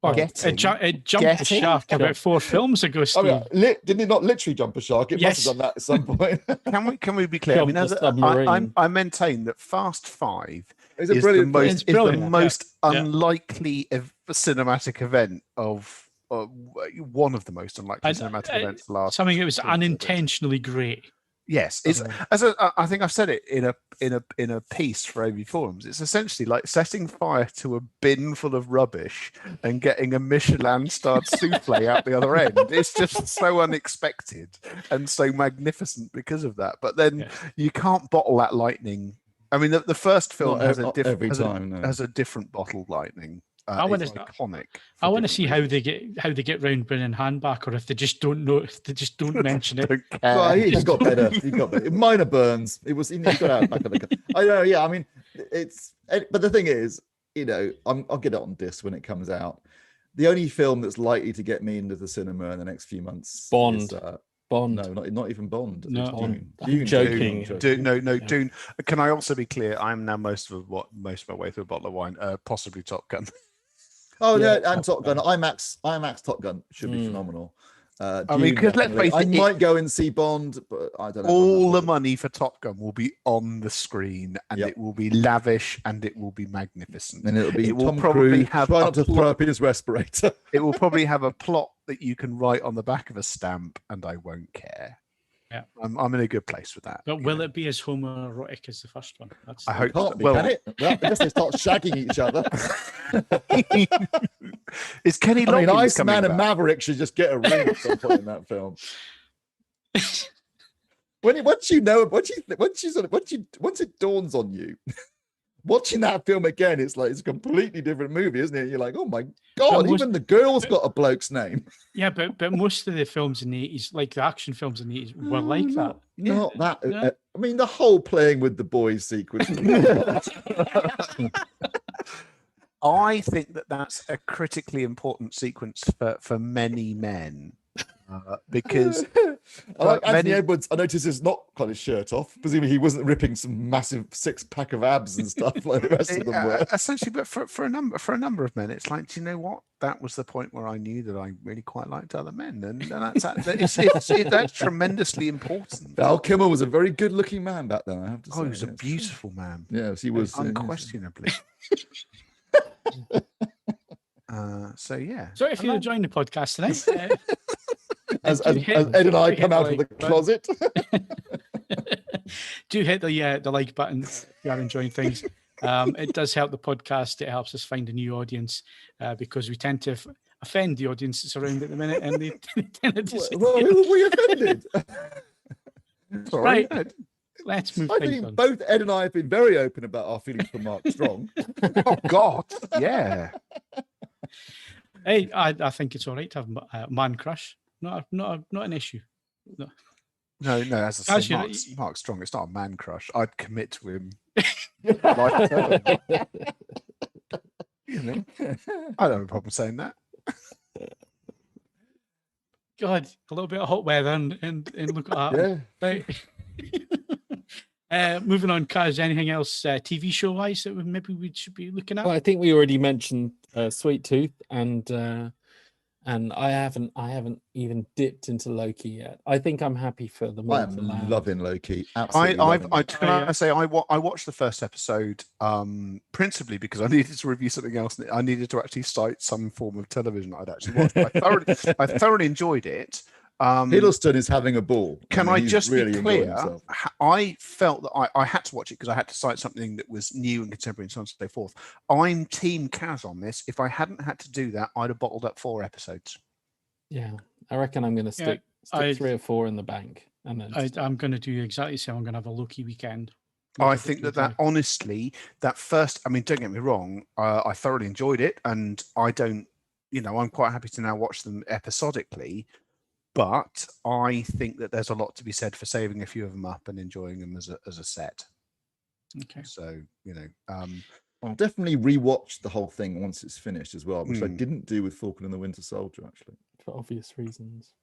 It jumped the shark about 4 films ago, Steve. I mean, didn't it not literally jump a shark? It must have done that at some point. Can we be clear? I mean, I maintain that Fast 5 is the most unlikely cinematic event of one of the most unlikely cinematic events last. Something that was unintentionally great. Yes, it's I think I've said it in a piece for AVForums. It's essentially like setting fire to a bin full of rubbish and getting a Michelin-starred souffle out the other end. It's just so unexpected and so magnificent because of that. But then you can't bottle that lightning. I mean, the first film has a different bottled lightning. I want to iconic. I want to see how they get round bringing Han back, or if they just don't know, if they just don't mention it. Well, he's got better. He got better. Minor burns. It was he got out back of the car. I know. Yeah, I mean, but the thing is, I'll get it on disc when it comes out. The only film that's likely to get me into the cinema in the next few months Bond. Is, Bond. No, not even Bond. No, Dune. Joking. Dune. Can I also be clear? I'm now most of my way through a bottle of wine. Possibly Top Gun. Oh yeah, and Top Gun. IMAX Top Gun should be phenomenal. I mean, because let's face it, I might go and see Bond, but I don't know. All the money for Top Gun will be on the screen, and it will be lavish, and it will be magnificent. And it will Tom probably Cruise have try not to throw up his respirator. It will probably have a plot that you can write on the back of a stamp, and I won't care. Yeah, I'm in a good place with that. But will it be as homoerotic as the first one? I hope can't be, well, can it? Well, unless they start shagging each other. Is Kenny I mean, Loggins Iceman coming and back? Maverick should just get a ring at some point in that film. Once it dawns on you, watching that film again, it's like it's a completely different movie, isn't it? You're like, oh my god, even the girl's got a bloke's name. Yeah, but most of the films in the 80s, like the action films in the 80s, were like that. Not that. I mean, the whole playing with the boys sequence. I think that's a critically important sequence for many men. Because I like Anthony Edwards. I noticed he's not got his shirt off. Presumably, he wasn't ripping some massive 6-pack of abs and stuff like the rest of them were. Essentially, but for a number of men, it's like, do you know what? That was the point where I knew that I really quite liked other men, and that's tremendously important. Val Kilmer was a very good-looking man back then. I have to say. Oh, he was a beautiful man. Yes, he was unquestionably. So yeah. So if you join the podcast tonight, as Ed and I come out of the closet, do hit the like button if you are enjoying things. It does help the podcast. It helps us find a new audience because we tend to offend the audience that's around at the minute, and they tend to just, well, who we offended? Right. Let's move. I think both Ed and I have been very open about our feelings for Mark Strong. Oh God, yeah. Hey, I think it's all right to have a man crush. Not an issue. No. As I say, Mark Strong. It's not a man crush. I'd commit to him. I don't have a problem saying that. God, a little bit of hot weather and look at that. Yeah. Right. Moving on, Kaz, anything else TV show wise that we should be looking at? Well, I think we already mentioned Sweet Tooth, and I haven't even dipped into Loki yet. I think I'm happy for the I am month. loving Loki. I watched the first episode principally because I needed to review something else. I needed to actually cite some form of television I'd actually watched. I thoroughly enjoyed it. Hiddleston is having a ball. Can I just be clear? I felt that I had to watch it because I had to cite something that was new and contemporary and so on and so forth. I'm Team Kaz on this. If I hadn't had to do that, I'd have bottled up 4 episodes. Yeah, I reckon I'm going to stick 3 or 4 in the bank, and then I'm going to do exactly the same. I'm going to have a Loki weekend. I think that honestly, that first. I mean, don't get me wrong. I thoroughly enjoyed it, and I don't. I'm quite happy to now watch them episodically. But I think that there's a lot to be said for saving a few of them up and enjoying them as a set. Okay. So, I'll definitely rewatch the whole thing once it's finished as well, which I didn't do with Falcon and the Winter Soldier, actually. for obvious reasons.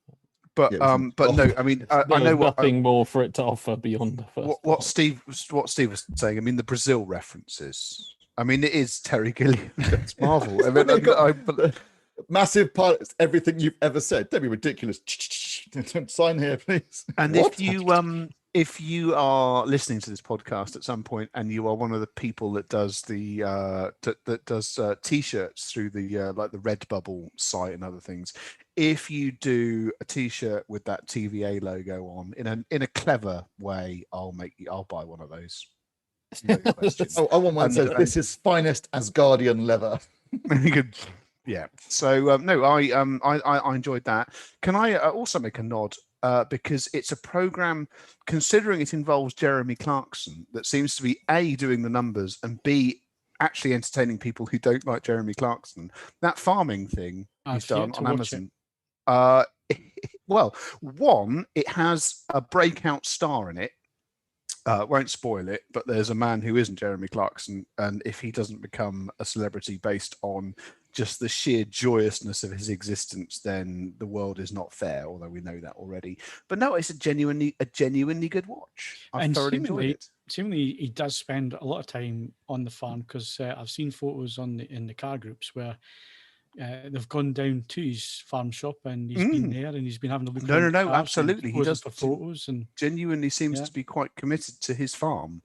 But no, I mean, I know nothing more for it to offer beyond the first. What Steve was saying. I mean, the Brazil references. I mean, it is Terry Gilliam. It's Marvel. I mean, massive part. It's everything you've ever said. Don't be ridiculous. Sign here, please. And if you are listening to this podcast at some point and you are one of the people that does the that does t-shirts through the like the Redbubble site and other things, if you do a t-shirt with that TVA logo on in a clever way, I'll buy one of those. No question. Oh, I want one that says this is finest Asgardian leather. You could, yeah. So no, I enjoyed that. Can I also make a nod? Because it's a program, considering it involves Jeremy Clarkson, that seems to be A, doing the numbers, and B, actually entertaining people who don't like Jeremy Clarkson. That farming thing he's done on Amazon. Well, one, it has a breakout star in it. Won't spoil it, but there's a man who isn't Jeremy Clarkson, and if he doesn't become a celebrity based on just the sheer joyousness of his existence, then the world is not fair, although we know that already. But no, it's a genuinely good watch. I've thoroughly enjoyed it. Seemingly, he does spend a lot of time on the farm, because I've seen photos in the car groups where they've gone down to his farm shop and he's been there and he's been having a look. No, absolutely. He does for photos and genuinely seems to be quite committed to his farm.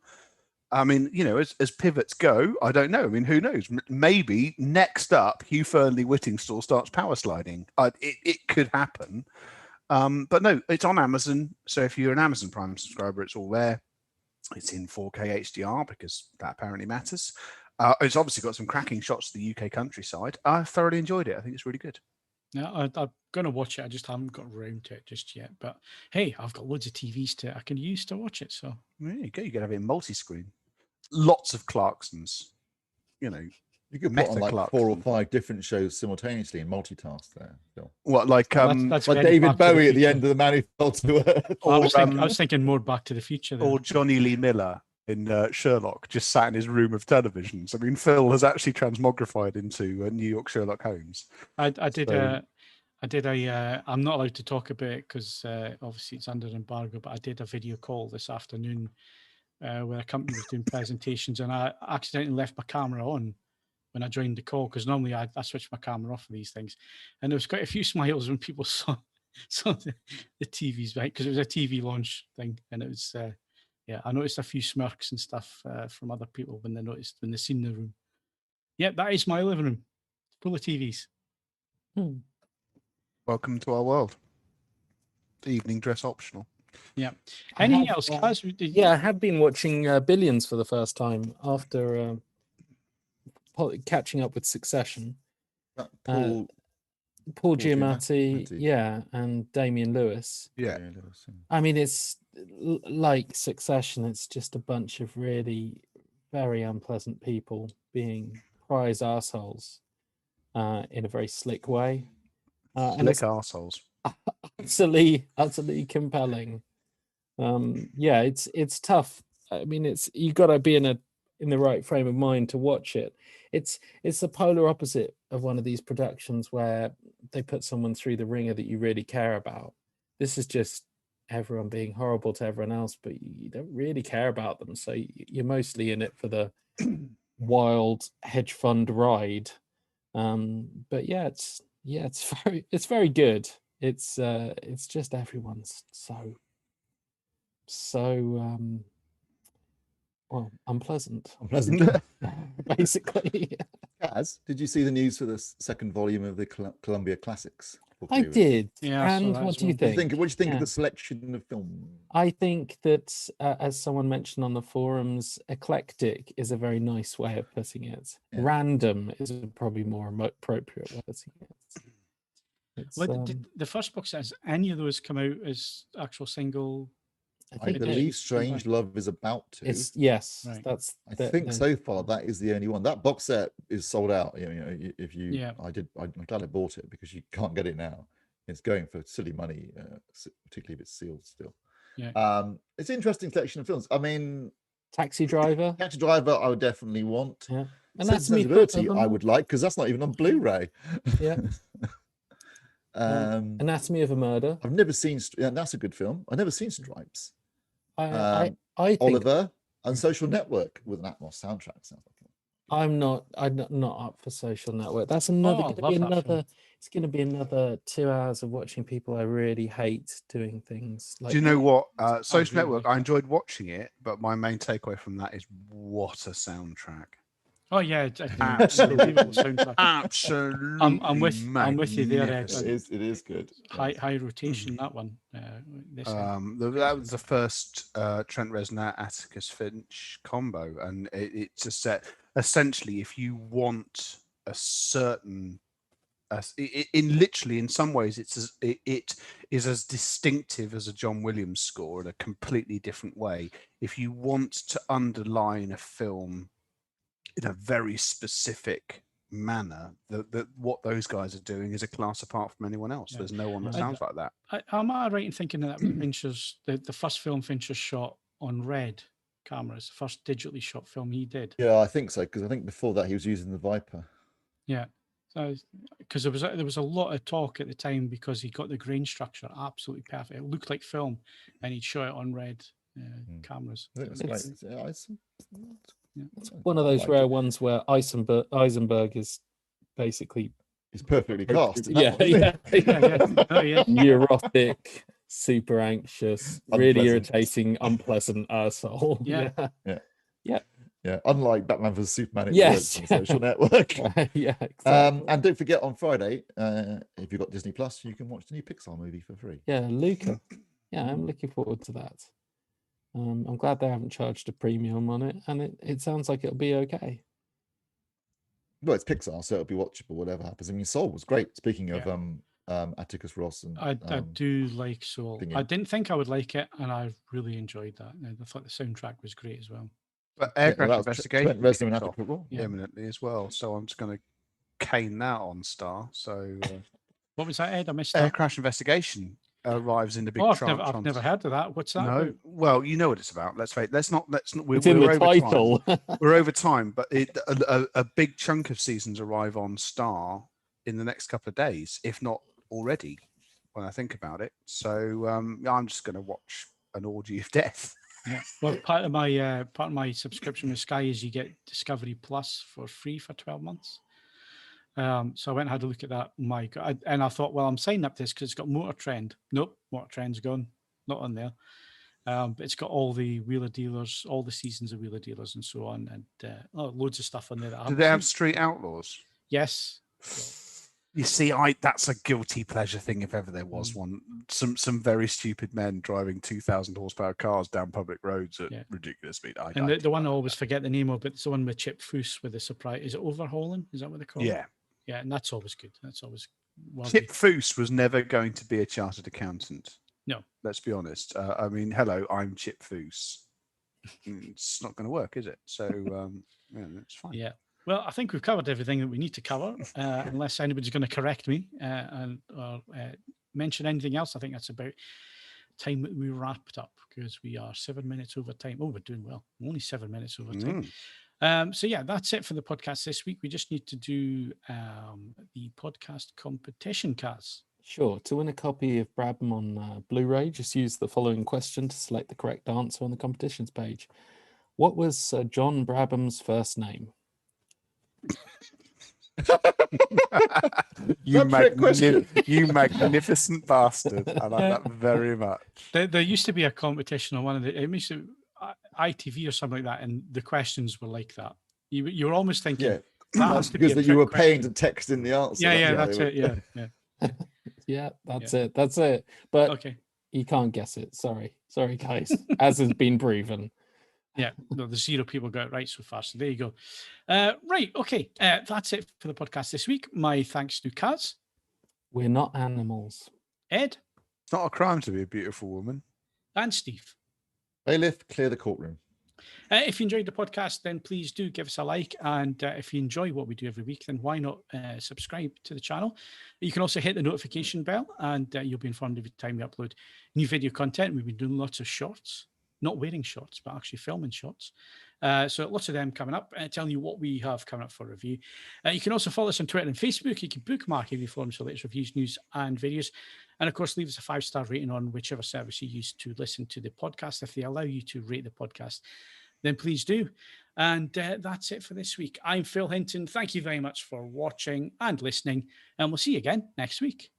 I mean, you know, as pivots go, I don't know. I mean, who knows? Maybe next up, Hugh Fernley Whittingstall starts power sliding. It could happen. But no, it's on Amazon. So if you're an Amazon Prime subscriber, it's all there. It's in 4K HDR because that apparently matters. It's obviously got some cracking shots of the UK countryside. I thoroughly enjoyed it. I think it's really good. Yeah, I'm going to watch it. I just haven't got around to it just yet. But hey, I've got loads of TVs I can use to watch it. So there you go. You can have it in multi-screen. Lots of Clarksons. You know, you could put on like 4 or 5 different shows simultaneously and multitask there. Phil. What, like that's like David Bowie at the end of The Man Who Fell to Earth? I was thinking more Back to the Future. Or Johnny Lee Miller in Sherlock, just sat in his room of televisions. I mean, Phil has actually transmogrified into New York Sherlock Holmes. I'm not allowed to talk about it because obviously it's under embargo, but I did a video call this afternoon where a company was doing presentations, and I accidentally left my camera on when I joined the call, because normally I switch my camera off for these things. And there was quite a few smiles when people saw the TVs, right? Because it was a TV launch thing, and it was yeah, I noticed a few smirks and stuff from other people when they seen the room. Yeah, that is my living room. It's full of TVs. Welcome to our world. Evening dress optional. Yeah. Anything else, Kaz? Yeah, I have been watching Billions for the first time after catching up with Succession. Paul Giamatti, yeah, and Damian Lewis. Yeah. I mean, it's like Succession. It's just a bunch of really very unpleasant people being prize assholes in a very slick way. Slick assholes. Utterly compelling. Yeah, it's tough. I mean, you got to be in the right frame of mind to watch it. It's the polar opposite of one of these productions where they put someone through the ringer that you really care about. This is just everyone being horrible to everyone else, but you don't really care about them. So you're mostly in it for the wild hedge fund ride. But yeah, it's very good. It's just everyone's so well, unpleasant. Basically. Kaz, did you see the news for the second volume of the Columbia Classics? I did. Yeah. And what do you think? What do you think of the selection of films? I think that, as someone mentioned on the forums, eclectic is a very nice way of putting it. Yeah. Random is probably more appropriate way of putting it. Did the first book says any of those come out as actual single? I believe Strange Love is about to. Yes, right. I think so far that is the only one. That box set is sold out. You know, if you, yeah. I'm glad I bought it because you can't get it now. It's going for silly money, particularly if it's sealed still. Yeah. It's an interesting selection of films. I mean, Taxi Driver. I would definitely want. Yeah. And Sensibility, I would like, because that's not even on Blu-ray. Yeah. Anatomy of a Murder. I've never seen. That's a good film. I've never seen Stripes. I think Oliver and Social Network with an Atmos soundtrack. Sounds like I'm not up for Social Network. That's another. Oh, I Gonna be love that another. film. It's going to be another 2 hours of watching people I really hate doing things. Like, Do you know what? I Social really Network, like I that. enjoyed watching it, but my main takeaway from that is what a soundtrack. Oh yeah, it's Absolutely. unbelievable soundtrack. Absolutely. I'm with you there, Ed. magnificent. It is good. High rotation, that one. This end. That was the first Trent Reznor Atticus Finch combo, and it's just set. Essentially, if you want a certain, in some ways, it is as distinctive as a John Williams score in a completely different way. If you want to underline a film in a very specific manner, that what those guys are doing is a class apart from anyone else. Yeah. There's no one that I- sounds like that. Am I right in thinking that Fincher's the first film Fincher shot on red cameras, the first digitally shot film he did? Yeah, I think so, because I think before that he was using the Viper. Yeah. So, because there was a lot of talk at the time because he got the grain structure absolutely perfect. It looked like film, and he'd show it on red cameras. I think it was It's- great. Yeah, It's one of those liked rare it. ones where Eisenberg is basically He's perfectly cast. in Yeah, that one, isn't he? Yeah. Oh, yeah. neurotic, super anxious, really Unpleasant. irritating, unpleasant asshole. Yeah. Yeah, unlike Batman vs Superman, it Yes. works on Social Network. Yeah, exactly. And don't forget on Friday, if you've got Disney Plus, you can watch the new Pixar movie for free. Yeah, Luca. Yeah, I'm looking forward to that. I'm glad they haven't charged a premium on it, and it sounds like it'll be okay. Well, it's Pixar, so it'll be watchable, whatever happens. I mean, Soul was great. Speaking of Atticus Ross and I do like Soul. thingy. I didn't think I would like it, and I really enjoyed that. I thought the soundtrack was great as well. But Yeah, Aircraft that was Investigation Trent Reznor and kicks off Atticus Ross. Yeah. imminently as well, so I'm just going to cane that on Star. So What was that, Ed? I missed that. Air Crash Investigation arrives in the big Oh, tranche. I've never heard of that. What's that? No, about? well, you know what it's about. Let's wait. Let's not. We're, It's in we're the over title. Time. We're over time, but a big chunk of seasons arrive on Star in the next couple of days, if not already. When I think about it, so I'm just going to watch an orgy of death. Yeah. Well, part of my subscription with Sky is you get Discovery Plus for free for 12 months. So I went and had a look at that. My God. And I thought, well, I'm signing up this because it's got Motor Trend. Nope, Motor Trend's gone. Not on there. But it's got all the Wheeler Dealers, all the seasons of Wheeler Dealers and so on. And loads of stuff on there. That I Do haven't they have seen. Street Outlaws? Yes. You see, that's a guilty pleasure thing if ever there was one. Some very stupid men driving 2,000 horsepower cars down public roads at ridiculous speed. And the one I always forget the name of, but it's the one with Chip Foose with the surprise. Is it Overhauling? Is that what they call it? Yeah. Yeah, and that's always good. That's always Chip Foose was never going to be a chartered accountant. No. Let's be honest. I mean, hello, I'm Chip Foose. It's not going to work, is it? So, yeah, it's fine. Yeah. Well, I think we've covered everything that we need to cover, unless anybody's going to correct me or mention anything else. I think that's about time that we wrapped up because we are 7 minutes over time. Oh, we're doing well. Only 7 minutes over time. So yeah, that's it for the podcast this week. We just need to do the podcast competition, Kaz. Sure. To win a copy of Brabham on Blu-ray, just use the following question to select the correct answer on the competitions page. What was Sir John Brabham's first name? You magnificent bastard. I like that very much. There used to be a competition on one of the ITV or something like that, and the questions were like that. You were almost thinking, Yeah, that has that's to be because a that you were trick paying question. to text in the answer. Yeah, how that's they it. were- Yeah. Yeah, that's it. But Okay. you can't guess it. Sorry, guys. As has been proven. Yeah, no, the 0 people got it right so far. So there you go. Right, okay. That's it for the podcast this week. My thanks to Kaz, We're not animals. Ed, It's not a crime to be a beautiful woman. and Steve. Bailiff, clear the courtroom. If you enjoyed the podcast, then please do give us a like. And if you enjoy what we do every week, then why not subscribe to the channel? You can also hit the notification bell, and you'll be informed every time we upload new video content. We've been doing lots of shorts, not wearing shorts, but actually filming shorts. So lots of them coming up, telling you what we have coming up for review. You can also follow us on Twitter and Facebook. You can bookmark AVForums for latest reviews, news, and videos. And of course, leave us a 5-star rating on whichever service you use to listen to the podcast. If they allow you to rate the podcast, then please do. And that's it for this week. I'm Phil Hinton. Thank you very much for watching and listening, and we'll see you again next week.